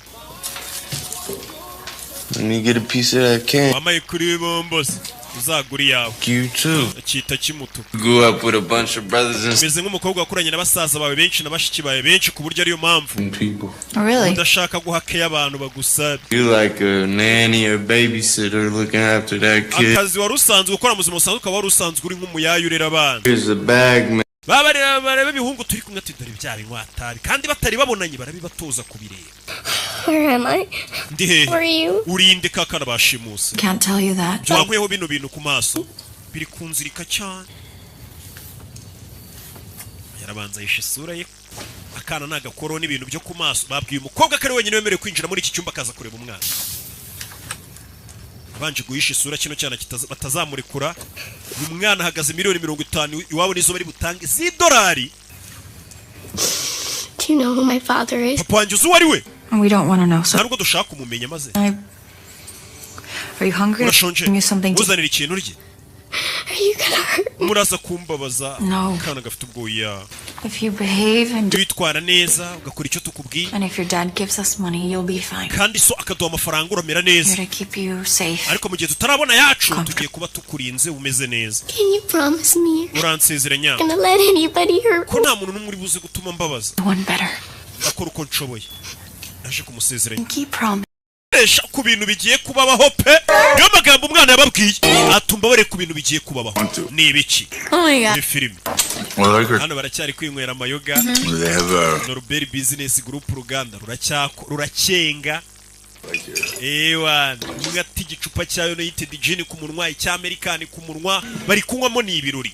Let me get a piece of that can. Wamaye kuri bombos. Uzaguri yawe. You too. Akita kimutuku. Grew up with a bunch of brothers and Meze nk'umukobwa wakuranye n'abasaza bawe benshi n'abashiki bawe benshi ku buryo ariyo mpamvu. people. Really? Udashaka guhakeye abantu bagusaba. You like a nanny or babysitter looking after that kid. Akazi wari usanzwe gukora mu buzima busanzwe ukaba wari usanzwe uri nk'umuyayi urera abana. Here's a bag, man. Bareba ibihungu turi kumwe tudari byaba inkwatari kandi batari babonanye barabibatoza kubireba. Where am I? Ndi hehe? Where are you? Urinde kakana bashimuse. Can't tell you that. Bywankweho bino bintu ku maso biri kunzirika cyane. Yarabanza yishe isura ye. Akana nagakoro n'ibintu byo ku maso babwiye umukobwa kare wenyine wemerewe kwinjira muri iki cyumba akaza kureba umwana. Abanje guhisha isura kino cyana batazamurekura. Umwana ahagaze $50,000 iwabo nizo bari butange $100. Do you know who my father is? Papa wanjye uzi uwo ari we? We don't want to know. So Ntabwo dushaka kumumenya maze. are you hungry? Urashonje? Give me something to Uzanira ikintu urye. Are you gonna hurt? Muraza kumbabaza. No. Kana gafite ubwoya. If you behave and Witwara neza ugakora icyo tukubwiye. and if your dad gives us money, you'll be fine. Kandi so akaduha amafaranga uramera neza. Here to keep you safe. Ariko mu gihe tutarabona yacu tugiye kuba tukurinze umeze neza. Can you promise me Uransezeranya you're gonna let anybody hurt ko nta muntu n'umwe uri buze gutuma mbabaza. One better. Akora uko nshoboye. Naje kumusezeranya. Keep promise. Esha ku bintu bigiye kubabaho pe. Niyo magambo umwana yababwiye. Atumba bare ku bintu bigiye kubabaho. Ni ibiki? Oh my god. Ni film. Hano baracyari kwinywera amayoga. They have Norbert Business Group Ruganda ruracenga. Ewan, ngati igicupa cyayo United Gin ku munwa icy'Amerikani ku munwa bari kunywamo ni ibirori.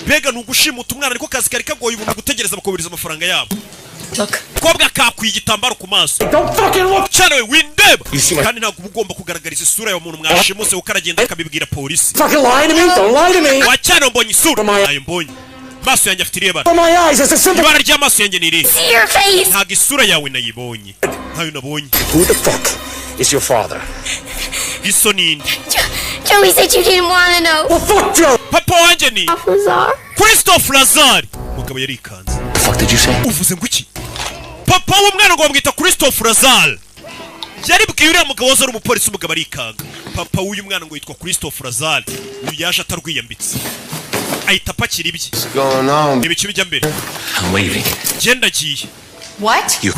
Bega nugushimuta umwana ariko kazi kari kagoye umuntu gutegereza bakobiriza amafaranga yabo. Look. Kobwa kakwiye igitambaro ku maso. Don't fucking look. Cyane we windeba. Kandi ntabwo ugomba kugaragariza isura ya umuntu mwashimuse ukaragenda akabibwira polisi. Fucking lie to me. Don't lie to me. Wacyane mbonye isura. Ayo mbonye. Maso yanjye afite ireba. For my eyes, it's a simple. Ibara ry'amaso yanjye ni iri. See your face. Ntabwo isura yawe nayibonye. Ntayo nabonye. Who the fuck is your father? Iso ninde? Joey said you didn't want to know. Well, fuck Joe. Papa wanjye ni Lazar. Christophe Lazar. Mugabo yarikanze. The fuck did you say? Uvuze ngo iki? Papa w'umwana ngo bamwita Christophe Lazar. Yari bwiye uriya mugabo wazari umupolisi umugabo arikanga. Papa w'uyu mwana ngo yitwa Christophe Lazar. Uyu yaje atarwiyambitse. Ahita apakira ibye. What's going on? Ibice bijya mbere. I'm leaving. Genda giye. What? You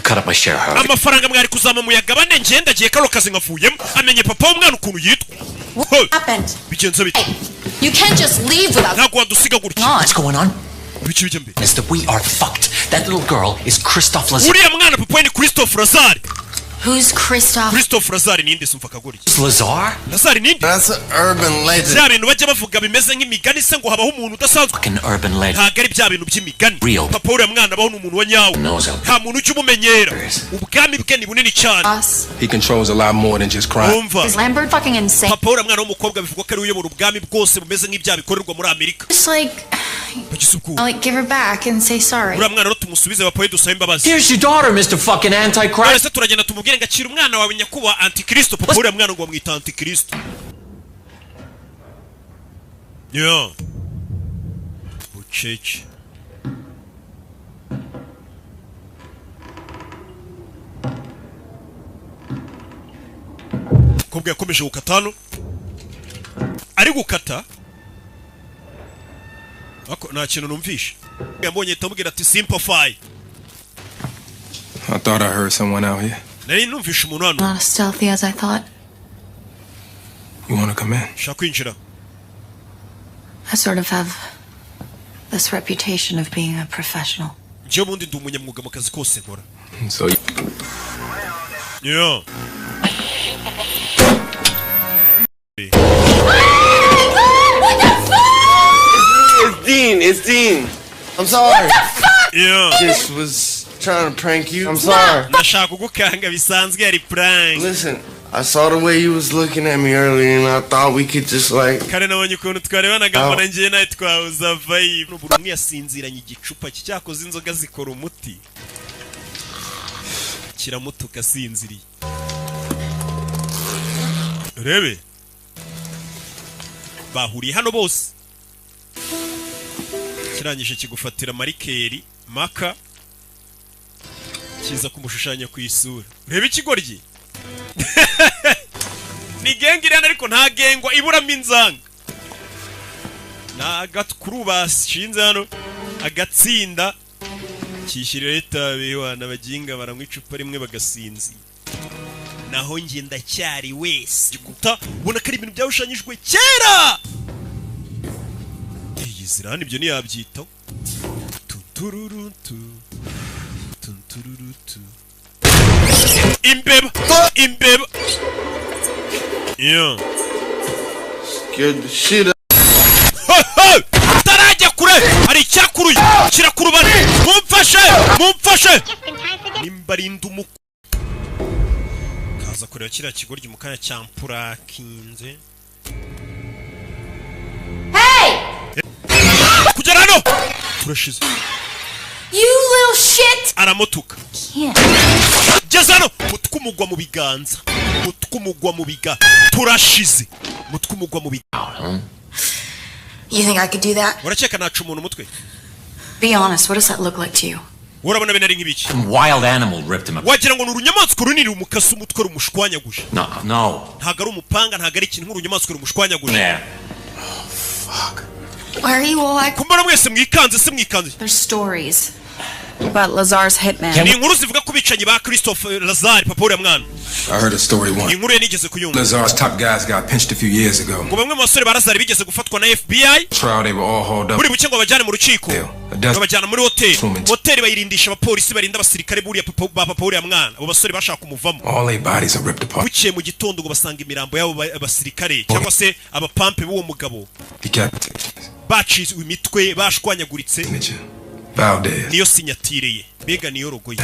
cut up my share, Harvey. Amafaranga mwari kuzama muyagabane ngenda giye karo kazi ngafuyemo. Amenye papa w'umwana ukuntu yitwa. What happened? Bigenze bite? You can't just leave without. Ntabwo wadusiga gutya. What's going on? Ibice bijya mbere. Is that we are fucked. That little girl is Christophe Lazar. Uriya mwana papa ni Christophe Lazar. Who's Christophe? Christophe Lazar ninde sumva kagori? Lazar? Lazar ninde? That's an urban legend. Bya bintu bajya bavuga bimeze nk'imigani se ngo habaho umuntu udasanzwe. Fucking urban legend. Ntabwo ari bya bintu by'imigani. Real. Papa uriya mwana abaho n'umuntu wa nyawo. Nta muntu ujya umumenyera. Ubwami bwe ni bunini cyane. He controls a lot more than just crime. Umva. Is Lambert fucking insane? Papa uriya mwana w'umukobwa bivugwa ko ari uyobora ubwami bwose bumeze nk'ibyaha bikorerwa muri Amerika. Just like, I'll like give her back and say sorry. Uriya mwana rero tumusubize papa we dusabe imbabazi. Here's your daughter, Mr. fucking Antichrist. Ese turagenda tumubwire ngo akira umwana wawe nyakuba Antikristo. Papa uriya mwana ngo bamwita Antikristo. Yeah. Bucece. Kobwa yakomeje gukatano. Ari gukata. Ako nta kintu numvisha. Yambonye tamubwira ati simplify. I thought I heard someone out here. Nari numvisha umuntu hano. Not as stealthy as I thought. You want to come in? Shaka kwinjira. I sort of have this reputation of being a professional. Je bundi ndi umunyamwuga mu kazi kose nkora. So Yeah. It's Dean. I'm sorry. What the fuck? Yeah. Just was trying to prank you. I'm sorry. Nashaka kugukanga bisanzwe ari prank. Listen, I saw the way you was looking at me earlier and I thought we could just like... Kare nabonye ukuntu twarebanaga mbona njye nawe twahuza vibe. Buri umwe yasinziranye igicupa cyakoze inzoga zikora umuti. Kiramutuka asinziriye. Rebe. Bahuriye hano bose. Kirangije kigufatira marikeri, maka. Kiza kumushushanya ku isura. Rebe ikigoryi. ni gengi iriya ariko nta gengwa iburamo inzanga ni agakuru bashinze hano agatsinda kishyirira itabi wana baginga baranywa icupa rimwe bagasinzi naho njye ndacyari wese gikuta ubona ko ari ibintu byawushanyijwe kera iyi zirani ibyo ntiyabyitaho tutururutu tutururutu imbeba yeah scared the shit out. Tarajya kure hari icyakuruye kirakurubana mumfashe nimbarinda umuku kaza kureba kiriya kigoryi mu kanya cya mpurakinze kugera hano turashize You little shit! aramutuka geza hano mutwumugwa mu biganza turashize mutwumugwa mu biganza. You think I could do that? Uracheka nacu umuntu umutwe. Be honest, what does that look like to you? Urabona bene ari nk'ibiki? Some wild animal ripped him up. Wagira ngo n'urunyamaswa runini umukasi umutwe rumushwanyaguje. No. Ntago ari umupanga, ntago ari ikintu nk'urunyamaswa rumushwanyaguje. Yeah. Fuck. Why are you all like... Kumbona mwese mwikanze se mwikanze. There's stories about Lazar's hitman. Ni inkuru zivuga ku bicanyi ba Christophe Lazare papa uriya mwana. I heard a story once. Inkuru yanigeze kuyumva. Lazar's top guys got pinched a few years ago. Ngo bamwe mu basore ba Lazare bigeze gufatwa na FBI. Trial they were all hauled up. Buri buke ngo bajyane mu rukiko. Babajyana muri hoteli bayirindisha abapolisi barinda abasirikare buriya papa uriya mwana. Abo basore bashaka kumuvamo. All their bodies are ripped apart. Bukiye mu gitondo ngo basanga imirambo yabo abasirikare cyangwa se abapampe b'uwo mugabo. Bacizwe imitwe bashwanyaguritse. Niyo sinyatire ye. Mbega niyo rogo ye.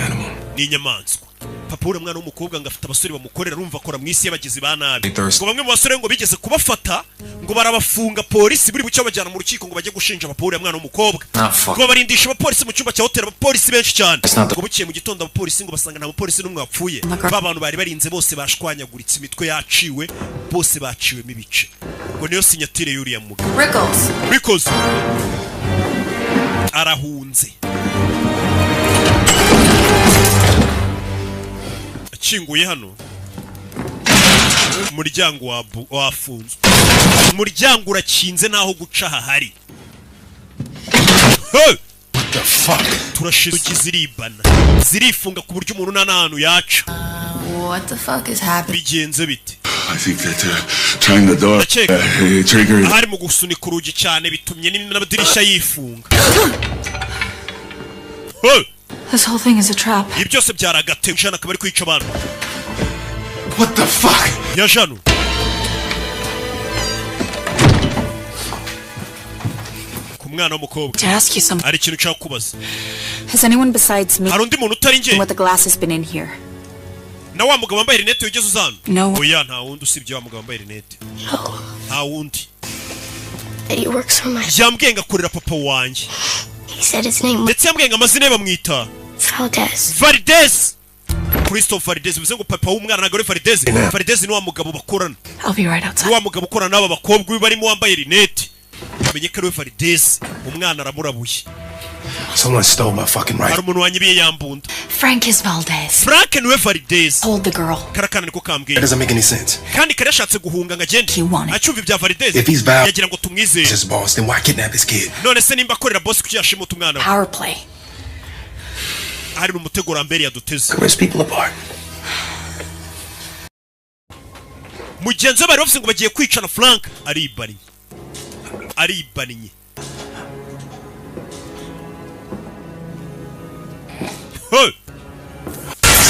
Ni inyamaswa. Papa uriya mwana w'umukobwa ngo afite abasore bamukorera rumva akora mu isi y'abagizi ba nabi. Ngo bamwe mu basore ngo bigeze kubafata ngo barabafunga polisi buri bucyo bajyana mu rukiko ngo bajye gushinja papa uriya mwana w'umukobwa. Ngo barindisha abapolisi mu cyumba cya hoteli abapolisi benshi cyane. Ngo bukiye mu gitondo abapolisi ngo basanga nta mupolisi n'umwe wapfuye. Abantu bari barinze bose bashwanyaguritse imitwe yaciwe bose baciwemo ibice. Ngo niyo sinyatire y'uriya mugabo. Rickles arahunze. Akinguye hano umuryango wafunzwe. Umuryango urakinze naho guca hahari. What the fuck? Turashize ziribana. Zirifunga ku buryo umuntu n'ahantu yaca. What the fuck is happening? Bigenze bite? I think that trying the door triggered. Hari mu gusunika urugi cyane bitumye n'amadirishya yifunga. This whole thing is a trap. Ibi byose byaragate Jana akaba ari kwica abantu. What the fuck? Ya Jano. Ku mwana w'umukobwa. To ask you something. Ari ikintu cyo kubaza. Has anyone besides me? Hari undi muntu utari nge. What the glass has been in here. Na wa mugabo wambaye rinete ugeze uzana. No. Oya nta wundi usibye wa mugabo wambaye rinete. Nta wundi. He works for my... Yambwiye ngakorera papa wanjye. He said his name was... Ndetse yambwiye ngo amazina ye bamwita Valdez. Christophe Valdez bivuze ngo papa w'umwana ntabwo ari Valdez. Valdez ni wa mugabo bakorana. I'll be right outside. Wa mugabo ukorana n'aba bakobwa barimo wambaye rinete. Amenye ko ari Valdez. Umwana aramurabuye. Someone stole my fucking right. Hari umuntu wanyibiye yambunda. Frank is Valdez. Frank niwe Valdez. Hold the girl. Karakana niko kambwiye. That doesn't make any sense. Kandi kare yashatse guhunga ngagende. Acyumva ibya Valdez. If he's Val, yagira ngo tumwizeye. his boss, then why kidnap his kid? None se nimba akorera boss kuki yashimuta umwana we. Power play. Hari umutego rambere yaduteze. Rest people apart. Mugenzi we bari bavuze ngo bagiye kwicana Frank aribaniye.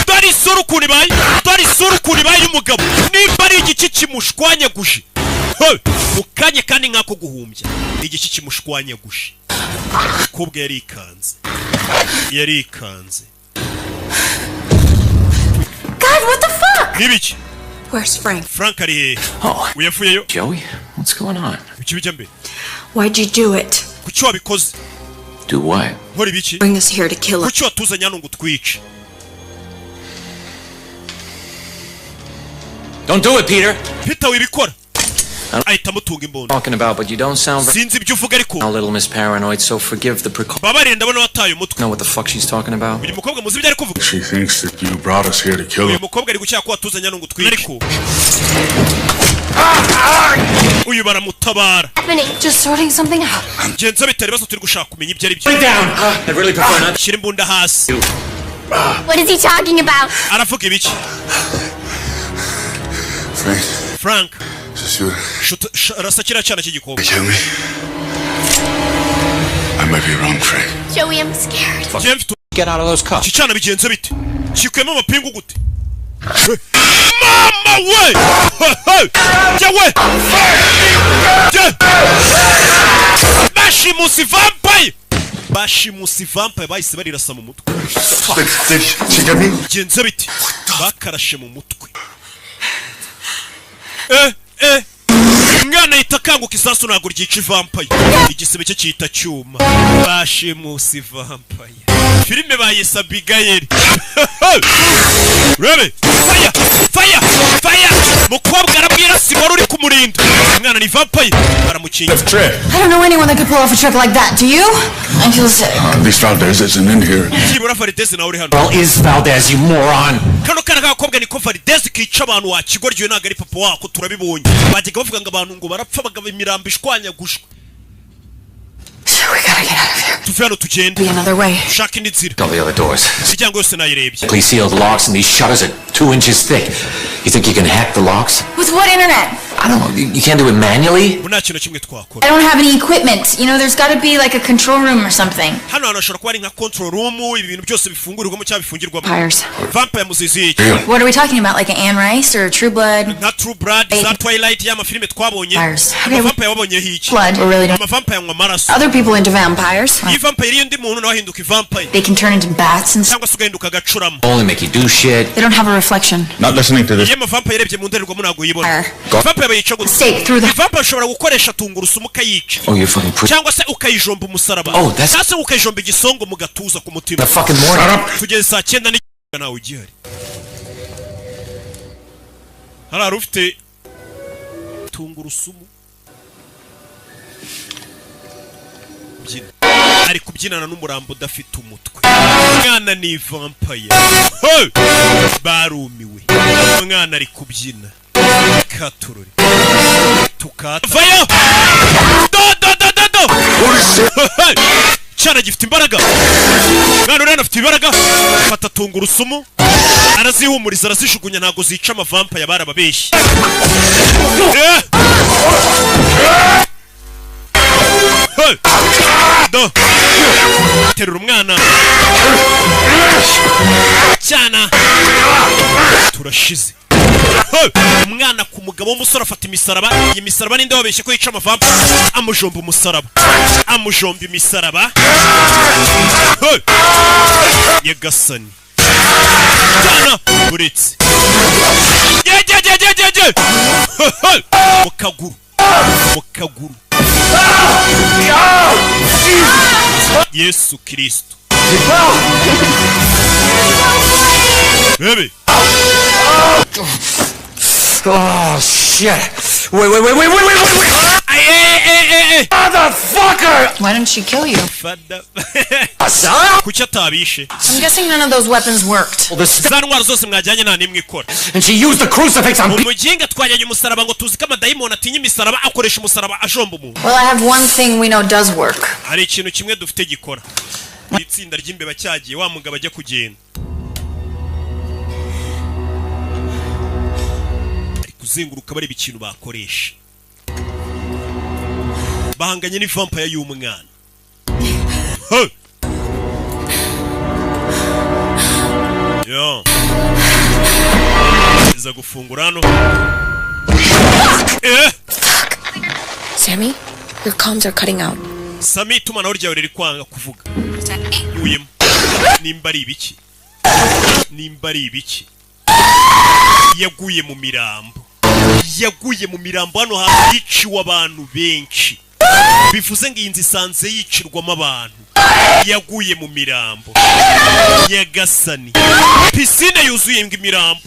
Dori suru kuni bayi y'umugabo nimba ari igiki kimushwanyaguje. Mukanye kandi nkako guhumbya igiki kimushwanyaguje. Kubwe yarikanze. God, what the fuck? Nibiki? Where's Frank? Frank ari he? Uyafuyeyo? Joey, what's going on? Biki bijya mbe? Why'd you do it? Kuki wabikoze? Do what? Nkora ibiki? Bring us here to kill him. Kuki watuzanye hano ngo twice? Don't do it, Peter. Peter wibikora. ahita amutunga imbunda. Talking about, but you don't sound sinzi ibyo uvuga ariko a little Miss Paranoid, so forgive the precaution. Babarire ndabona wataye umutwe. Know what the fuck she's talking about? Uyu mukobwa muzi ibyo ari kuvuga. She thinks that you brought us here to kill her. Uyu mukobwa ari gucyaka ko watuzanya no ngutwike ariko uyu baramutabara. Just sorting something out. Genza bitari baso turi gushaka kumenya ibyo ari byo. I really prefer not. Shira imbunda hasi. What is he talking about? Aravuga ibiki? Frank. Rasakira cyana cy'igikobwa. Kill me. I might be wrong, Frank. Joey, I'm scared. Get out of those cuffs. Kicyana bigenze bite? Kikwema amapingu gute? Mama we! Jawe! Bashimusi vampire! Bashimusi vampire bahise barirasa mu mutwe. Did she get me? Bigenze bite? Bakarashe mu mutwe. Umwana yita kanguka isasu ntabwo ryica vampire. Igisebe cye cyita cyuma. Bashimusi vampire. Filime bayise Abigail. Rebe! Fire! Fire! Fire! Mukobwa arabwira Simon uri kumurinda. Umwana ni vampire. Baramukinga. I don't know anyone that could pull off a trick like that. Do you? I feel sick. This Valdez isn't in here. Kibura Valdez na uri hano. Well, is Valdez, you moron? Kano kana gakobwa niko Valdez kica abantu wakigoryo naga ari papa wako turabibonye. Bajyaga bavuga ngo abantu ngo barapfa bagaba imirambo ishwanya gushwa. We gotta get out of here. Tuvano tugende. Be another way. Shaka indi nzira. All the other doors. Sijyango yose nayirebye. Please sealed locks and these shutters are 2 inches thick. You think you can hack the locks? With what internet? I don't know. You can't do it manually? Muna kintu kimwe twakora. I don't have any equipment. You know, there's gotta be like a control room or something. Hano hanashobora kuba ari nka control room, ibintu byose bifungurirwamo cyangwa bifungirwamo. Vampires. Vampire muzizi. What are we talking about? Like an Anne Rice or True Blood? Not True Blood, that Twilight ya mafilime twabonye. Okay, vampire wabonye hiki. Blood, we really don't. Vampire ngwa maraso. Other people into vampires. Iyi vampire iyo ndi muntu nawe hinduka vampire. They can turn into bats and cyangwa sugahinduka gacuramo. Only make you do shit. They don't have a reflection. Not listening to this. Yema vampire rebye mu ndererwamo nago yibona. Vampire bayica gutya. Stake through the vampire ushobora gukoresha tungurusumu kayica. Oh, you fucking prick. Cyangwa se ukayijomba umusaraba. Oh, that's sasa ukayijomba igisongo mu gatuza ku mutima. The fucking morning. Tugeze saa 9 n'ikigana nawe ugihari. Hara ufite tungurusumu. Byina. Ari kubyinana n'umurambo udafite umutwe. Umwana ni vampire. Barumiwe. Umwana ari kubyina. Katururi. Tukavayo! Do! Cyana gifite imbaraga. Mwana urana afite imbaraga. Fata tungurusumu. Arazihumuriza arazishugunya ntago zica amavampire barababeshyi. Do! Terura umwana. Cyana. Turashize. Umwana ku mugabo w'umusore afata imisaraba. Iyi misaraba ninde wabeshye ko yica amavampire? Amujomba umusaraba. Amujomba imisaraba. Yagasani. Cyana uretse. Je. Mukaguru. Yesu Kristo. Baby. Oh, shit. Wait. Hey. Motherfucker! Why didn't she kill you? Kuki atabishe? I'm guessing none of those weapons worked. Za ntwaro zose mwajyanye nta nimwe ikora. And she used the crucifix on Umuginga twajyanye umusaraba ngo tuzi ko amadayimoni atinya imisaraba akoresha umusaraba ajomba umuntu. Well, I have one thing we know does work. Hari ikintu kimwe dufite gikora. Itsinda ry'imbeba cyagiye wa mugabo ajya kugenda. Kuzenguruka bari bikintu bakoresha. Bahanganye ni vampire y'umwana. Yo. Iza gufungura hano. Sammy, your comms are cutting out. Sammy tumanaho ryawe riri kwanga kuvuga. Uyemo. Nimba ari ibiki. Yaguye mu mirambo hano hantu yiciwe abantu benshi. Bivuze ngo iyi nzu isanze yicirwamo abantu. Yaguye mu mirambo. Nyagasani. Pisine yuzuye ngo imirambo.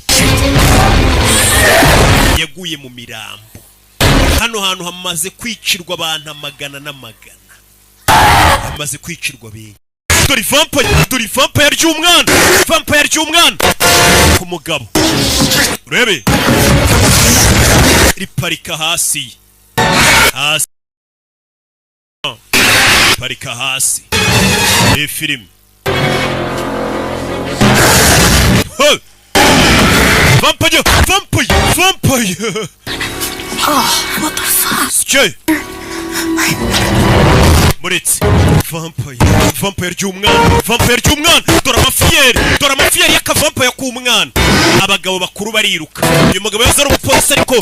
Yaguye mu mirambo. hano hantu hamaze kwicirwa abantu amagana n'amagana. Hamaze kwicirwa benshi. Dore vampire ry'umwana. Vampire ry'umwana. Ku mugabo. Urebe. Riparika hasi. Hasi. Parika hasi. Iyi film. Vampire. Oh, what the fuck? Stay. Moritz. Vampire ry'umwana. Dora amafieri y'akavampire k'umwana. Abagabo bakuru bariruka. Uyu mugabo yazara umupolisi ariko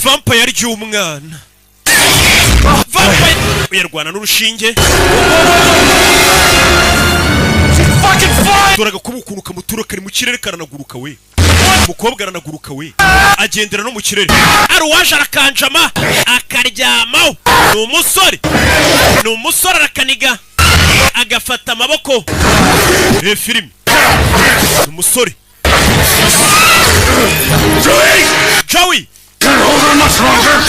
vampire ry'umwana. Vampire uyarwana n'urushinge. Dora agakubukuruka muturuka ari mu kirere karanaguruka we. Umukobwa aranaguruka we. Agendera no mu kirere. Ari uwaje arakanjama akaryamaho. Ni umusore arakaniga agafata amaboko. Film. Umusore. Joey.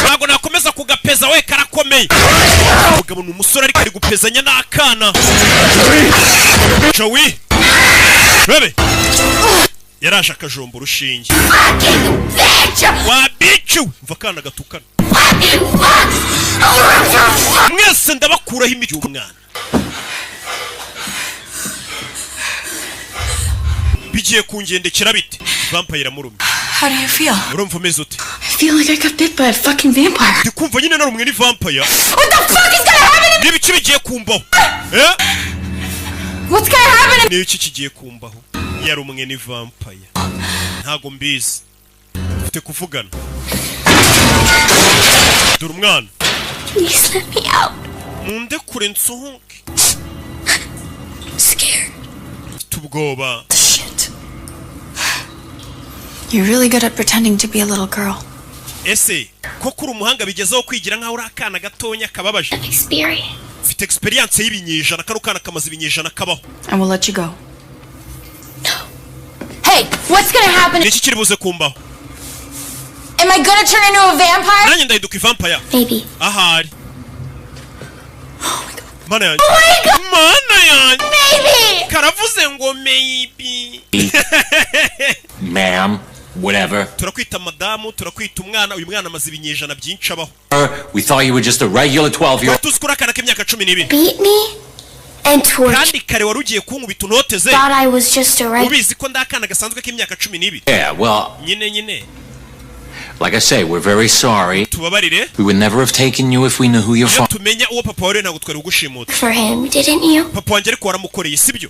Ntabwo nakomeza kugapeza we karakomeye. Umugabo ni umusore ariko ari gupezanya n'akana. Joey. Bebe. Yaraje akajombo urushinge. Wa bicu. Mva kana gatukana. Mwese ndabakuraho imiti y'umwana. Bigiye kungendekera bite? Vampire murumye. How do you feel? Urumva umeze ute? I feel like I got bit by a fucking vampire. Ndikumva nyine narumwe ni vampire. What the fuck is gonna happen? N'ibiki bigiye kumbaho? What's gonna happen? N'iki kigiye kumbaho? Yarumwe ni vampire. Ntago mbizi. Ufite kuvugana. Dore umwana. Please let me out. Munde kure nsohoke. Scared. Tubwoba. Shit. You're really good at pretending to be a little girl. Ese ko kuri umuhanga bigezaho kwigira nkaho uri akana gatonya kababaje. Experience. Ufite experience y'ibinyejana karukana kamaze ibinyejana kabaho. I will let you go. Hey, what's gonna happen? Niki kiri buze kumbaho? Am I gonna turn into a vampire? Nanjye ndahinduka vampire. Maybe. Ahari. Oh my god. Mana yanjye. Oh my god. Mana yanjye. Maybe. Karavuze ngo maybe. Ma'am, whatever. Turakwita madamu, turakwita umwana, uyu mwana amaze ibinyejana byinshi abaho. We thought you were just a regular 12-year-old. Tuskura kana k'imyaka 12. Beat me and torture. Kandi kare warugiye kunkubita unoteze. Thought I was just a regular. Ubizi ko ndakana gasanzwe k'imyaka 12. Yeah, well, nyine. Like I say, we're very sorry. Tubabarire. We would never have taken you if we knew who your father. Tumenya uwo papa wari ntago twari ugushimuta. For him, didn't you? Papa wanjye ariko waramukoreye sibyo?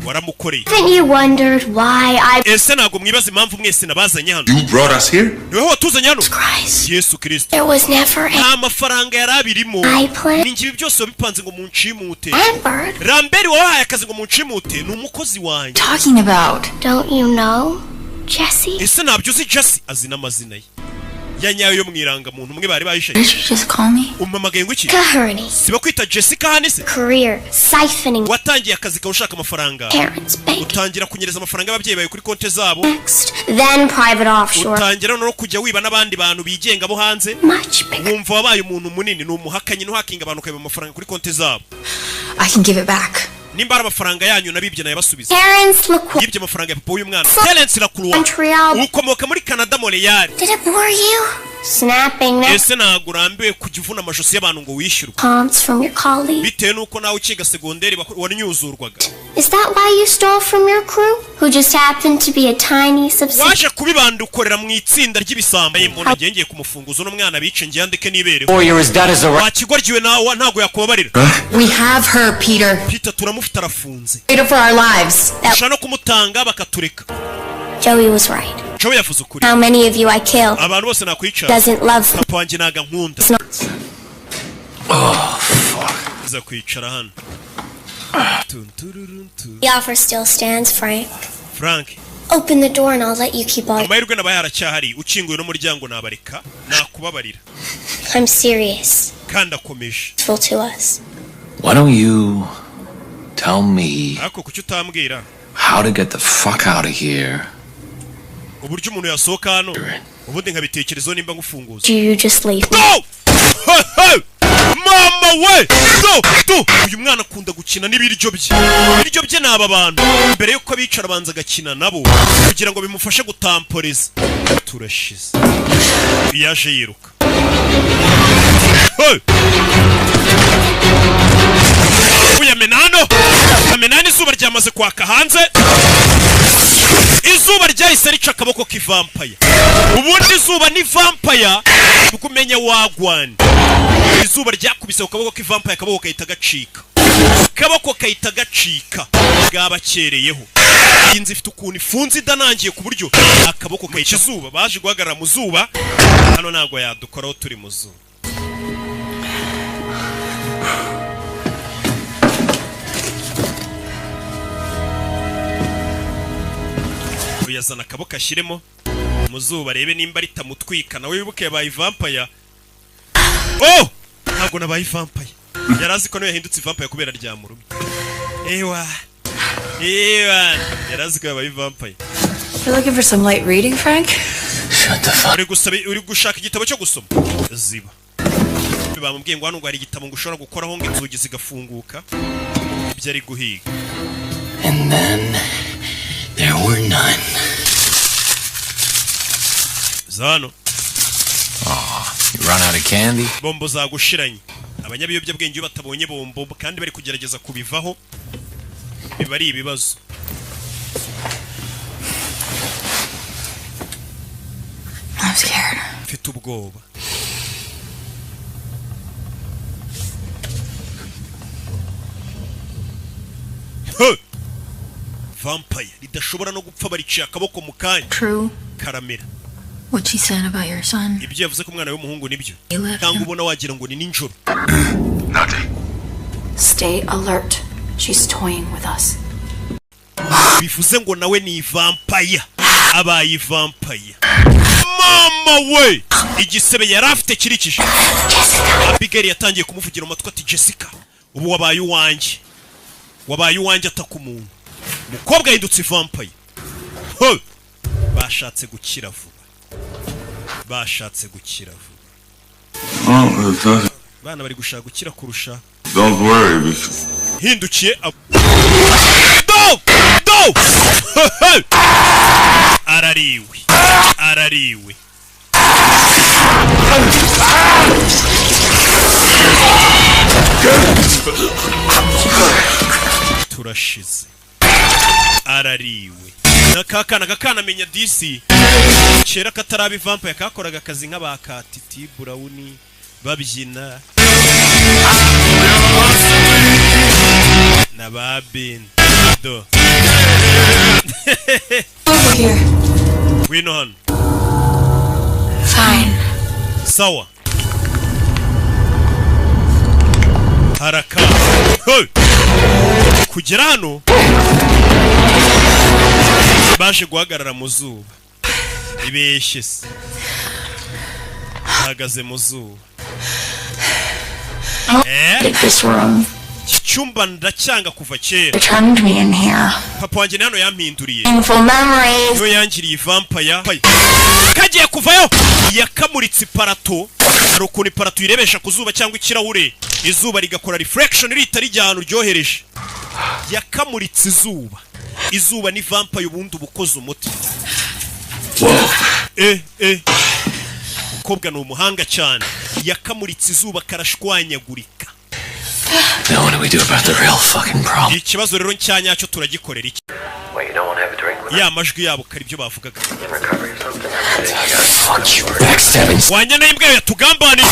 Waramukoreye. Haven't you wondered why I... Ese ntago mwibaza impamvu mwese nabazanye hano? You brought us here? Niwe watuzanye hano? Christ. Yesu Kristo. There was never a... Nta mafaranga yarabirimo. I planned... Ningibi byose bipanze ngo munshimute. Lambert. Lambert wahaye akazi ngo munshimute ni umukozi wanjye. Talking about? Don't you know, Jesse? Ese ntabyo uzi Jesse azi n'amazina ye. Yanyayo yo mwiranga muntu umwe bari bayishaye. Did you just call me? Umamagaye ngo iki? Kahani. Siba kwita Jessica Hanise. Career siphoning. Watangiye akazi ka ushaka amafaranga. Parents bank. Utangira kunyereza amafaranga y'ababyeyi bawe kuri konti zabo. Next, then private offshore. Utangira no kujya wiba n'abandi bantu bigenga bo hanze. Much bigger. Wumva wabaye umuntu munini ni umuhakanyi no hakinga abantu kaiba amafaranga kuri konti zabo. I can give it back. Nimba ari amafaranga yanyu nabibye naye basubiza. Parents look. Yibye amafaranga ya papa w'uyu mwana. Terence Lacroix. Montreal. Ukomoka muri Canada Montreal. Did it bore you? Snapping neck. Ese ntago urambiwe kujya uvuna amajosi y'abantu ngo wishyurwe. Palms from your colleague. Bitewe nuko nawe uciga segonderi wanyuzurwaga. Is that why you stole from your crew? Who just happened to be a tiny subsidiary? Waje kubibanda ukorera mu itsinda ry'ibisambo. Umuntu agengeye kumufunguza no mwana bice ngiye andike nibereho. Wakigoryiwe nawe ntago yakubabarira. We have her, Peter. Peter turamufite arafunze. For our lives. Ushaka no kumutanga bakatureka. Joey was right. Joey yavuze ukuri. How many of you I killed? Abantu bose nakwicara. Doesn't love. Papa wanjye naga nkunda. Oh, fuck. Iza kwicara hano. The offer still stands, Frank. Frank. Open the door and I'll let you keep all. Amahirwe nabaye haracyahari ukinguye no muryango nabareka nakubabarira. I'm serious. Kandi akomeje. Full to us. Why don't you tell me Ako kuki utambwira how to get the fuck out of here? Uburyo umuntu yasohoka hano. ubundi nkabitekerezo nimba ngufunguza. Do you just leave me? No! Mama we! No! Uyu mwana akunda gukina n'ibiryo bye. Ibiryo bye ni aba bantu. Mbere yuko bicara banza gakina nabo kugira ngo bimufashe gutamporeza. Turashize. Yaje yiruka. Uya menano! Amenani izuba ryamaze kwaka hanze. Izuba ryahise rica akaboko k'ivampire. Ubundi izuba ni vampire ukumenya wagwana. Izuba ryakubise akaboko k'ivampire, akaboko kahita gacika. Akaboko kahita gacika. Bwabakereyeho. Iyi nzu ifite ukuntu ifunze idanangiye ku buryo akaboko kayica izuba. Baje guhagarara mu zuba. Hano ntago yadukoraho turi mu zuba. Yazana akaboko ashyiremo mu zuba arebe nimba ritamutwika. Nawe wibuke yabaye vampire. Oh! Ntabwo nabaye vampire. Yarazi ko no yahindutse vampire kubera ryamurumye. Ewa. Yarazi ko yabaye vampire. You're looking for some light reading, Frank? Shut the fuck. Uri gushaka igitabo cyo gusoma. Ziba. Bamubwiye ngo hano ngo hari igitabo ngo ushobora gukoraho ngo inzugi zigafunguka. Ibyo ari guhiga. And then there were none. Zano. You run out of candy? Bombo zagushiranye. Abanyabiyobyabwenge batabonye bombo kandi bari kugerageza kubivaho. Biba ari ibibazo. I'm scared. Mfite ubwoba. Vampire ridashobora no gupfa bariciye akaboko mu kanya. True. Karamera. What she said about your son. Ibyo yavuze ko umwana w'umuhungu nibyo. Kandi ubona wagira ngo ni ninjoro. Stay alert. She's toying with us. Bivuze ngo nawe ni vampire. Abaye vampire. Mama we! Igisebe yarafite kirikije. Abigail yatangiye kumuvugira mu matwi ati Jessica, ubu wabaye uwanjye. Wabaye uwanjye atakumuntu. Mukobwa yindutse vampire. Bashatse gukira vuba. Bashatse gukira vuba. Bana bari gushaka gukira kurusha. Don't worry. Hindukiye. No! Arariwe. Arariwe. Turashize. Arariwe. Nakakana menya DC. Kera katarabi vampire kakoraga akazi nk'abakatiti Brown babyina. Nababin. Do. Over here. We know hon. Fine. Sawa. Haraka. Kugera hano baje guhagarara mu zuba. Ibeshye se. Hagaze mu zuba. This room. Cyumba ndacyanga kuva kera. They turned me in here. Papa wanjye hano yampinduriye. Painful memories. Yo yangiriye vampire. Kagiye kuvayo. Yakamuritse iparato. Hari ukuntu iparato irebesha ku zuba cyangwa ikirahure. Izuba rigakora reflection rita rijyana uryohereje. Yakamuritse izuba. Izuba ni vampire ubundi ubukoze umuti. Kobwa ni umuhanga cyane. Yakamuritse izuba karashwanyagurika. Now what do we do about the real fucking problem? Ikibazo rero cyanyacyo turagikorera iki? Wait, you don't want to have a drink with Ya majwi yabo kari byo bavugaga. Fuck you, backstabbing. Wanya na imbwa yatugambani.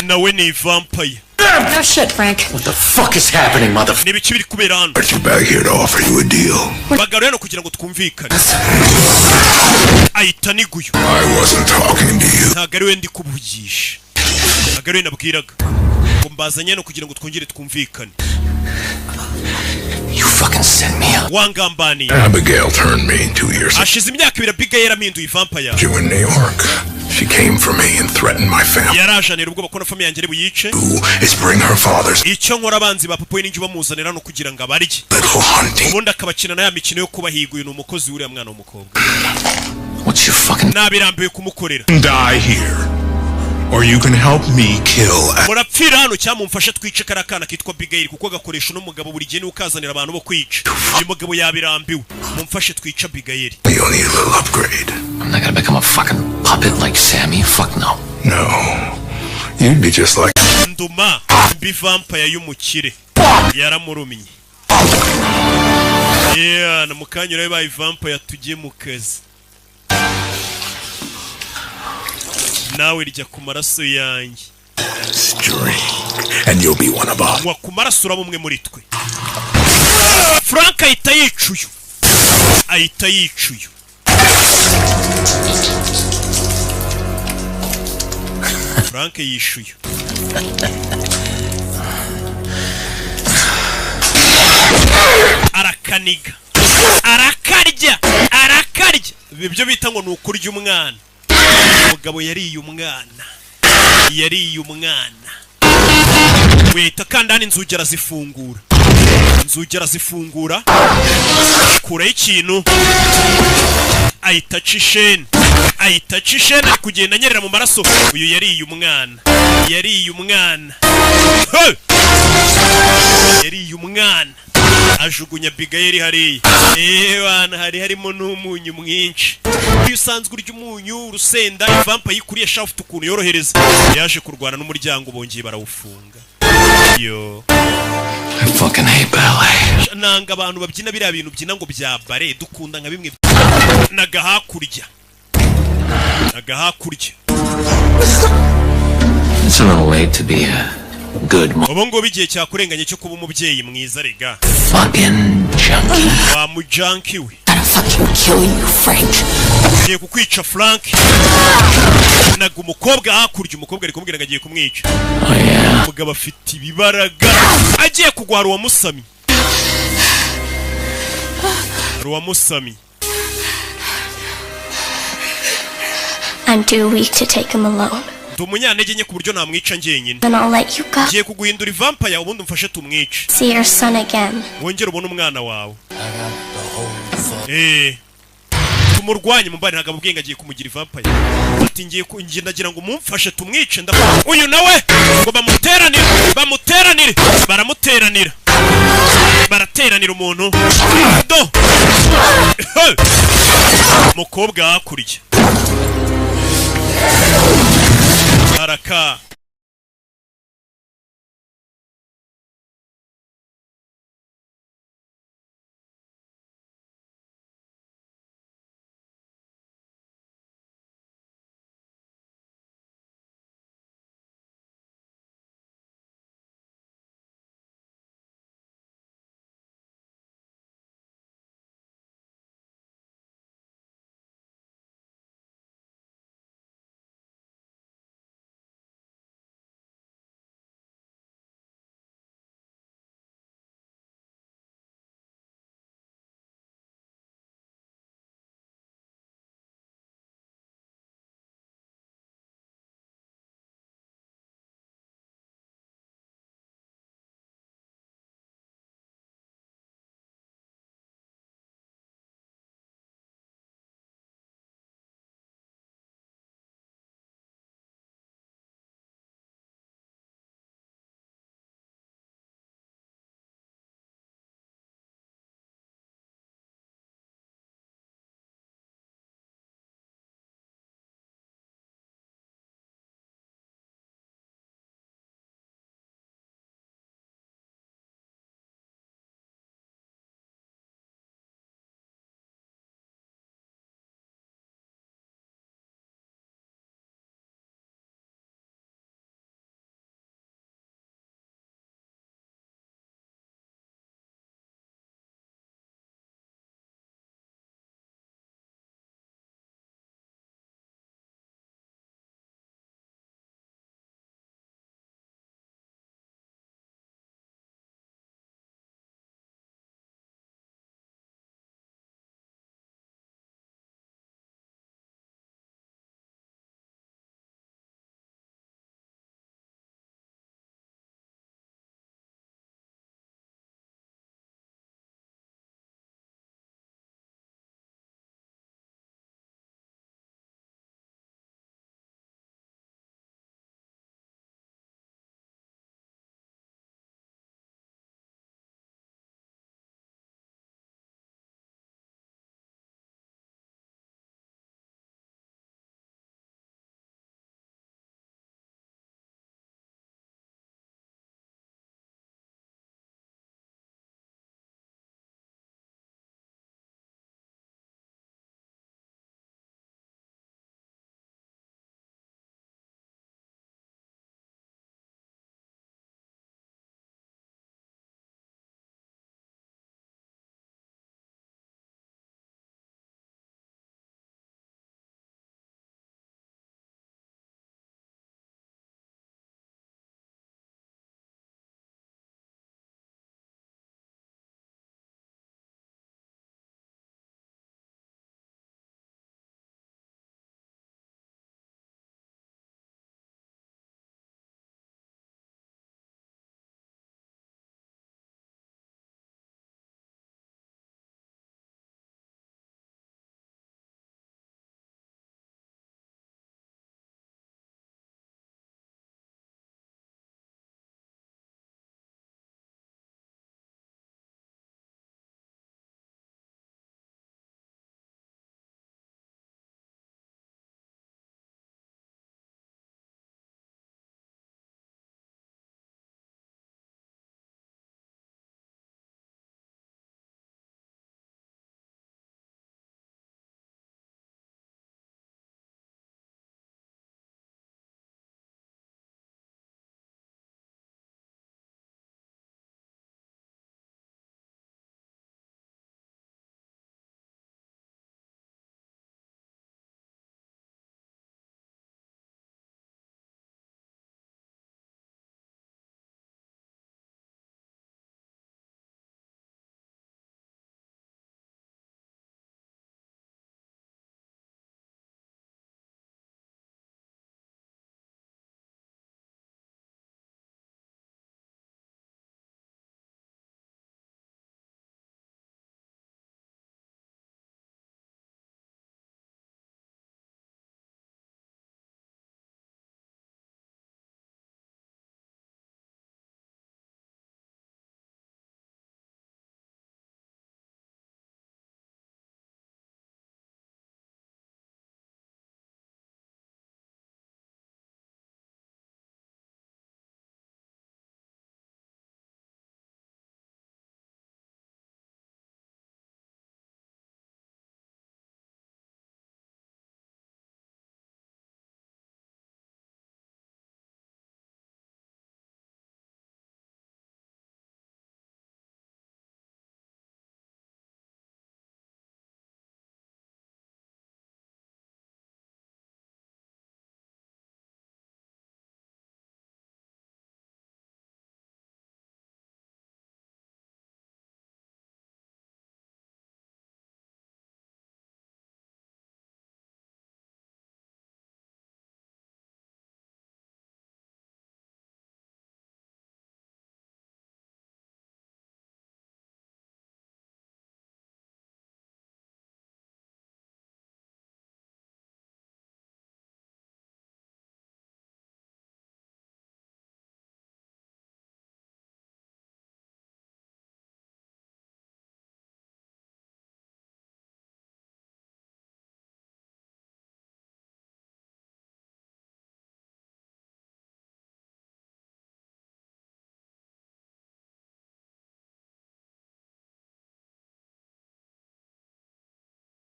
Nawe ni vampire. No shit, Frank. What the fuck is happening, motherfucker? Nibi kibiri kubera hano. But you back here to offer you a deal. Bagaruye no kugira ngo twumvikane. Ayita niguyo. I wasn't talking to you. Ntagariwe ndi kubugisha. Ntagariwe nabwiraga. Kumbazanye no kugira ngo twongere twumvikane. You fucking sent me up. Wangambani. Abigail turned me 2 years ago. Ashize imyaka ibiri Abigail yarampinduye vampire. You in New York. She came for me and threatened my family. Yarajanira ubwo bakona family yanjye buyice. Who is bring her father's Icyo nkora abanzi ba papa we n'injye bamuzanira no kugira ngo abarye. little hunting. Ubundi akabakina na ya mikino yo kubahiguye no umukozi uri mwana w'umukobwa. What's your fucking... Nabirambiwe kumukorera. Die here. Or you can help me kill. Murapfira hano cyangwa mumfashe twice karakana kitwa Abigail kuko gakoresha no mugabo buri gihe ni ukazanira abantu bo kwica. Uyu mugabo yabirambiwe. Mumfashe twice Abigail. You'll need a little upgrade. I'm not gonna become a fucking puppet like Sammy. Fuck no. No. You'd be just like... Nduma mbi vampire y'umukire. Yaramurumye. Na mukanyura yabaye vampire tugiye mu kazi. Nawe rijya ku maraso yanjye. And you'll be one of us. Wa ku maraso uraba umwe muri twe. Frank ahita yicuye. Frank yishuye. Arakaniga. Arakarya. Ibyo bita ngo nukurya umwana. Umugabo yariye umwana. Wita kandani inzugi arazifungura. Kuraho ikintu. Ahita cishene ari kugenda anyerera mu maraso. Uyu yariye umwana. Ajugunya Abigail hariya. Bana harimo n'umunyu mwinshi. Iyo usanzwe urya umunyu urusenda ivampa yikuriye shaft ukuntu yorohereza. Yaje kurwana n'umuryango bongeye barawufunga. Yo. I fucking hate ballet. Nanga abantu babyina biriya bintu byina ngo bya ballet dukunda nka bimwe nagahakurya. It's a little late to be a good mom. Obongo bigiye cyakurenganye cyo kuba umubyeyi mwiza rega. Fucking junkie. Wa mu junkie we. Gotta fucking kill you, Frank. Ngiye kukwica Frank. Naga umukobwa hakurya umukobwa ari kumubwira ngo agiye kumwica. Oh yeah. Umugabo afite ibibaraga. Agiye kugwara uwa musami. I'm too weak to take him alone. Umunyantege nke ku buryo namwica njyenyine. Then I'll let you go. Ngiye kuguhindura vampire ubundi umfashe tumwice. See your son again. Wongere ubone umwana wawe. Tumurwanye mumbane ntaga mubwenga agiye kumugira vampire. Ati ngiye nagira ngo mumfashe tumwice ndapfa. Uyu nawe ngo barateranira umuntu. Do. Mukobwa hakurya. Araka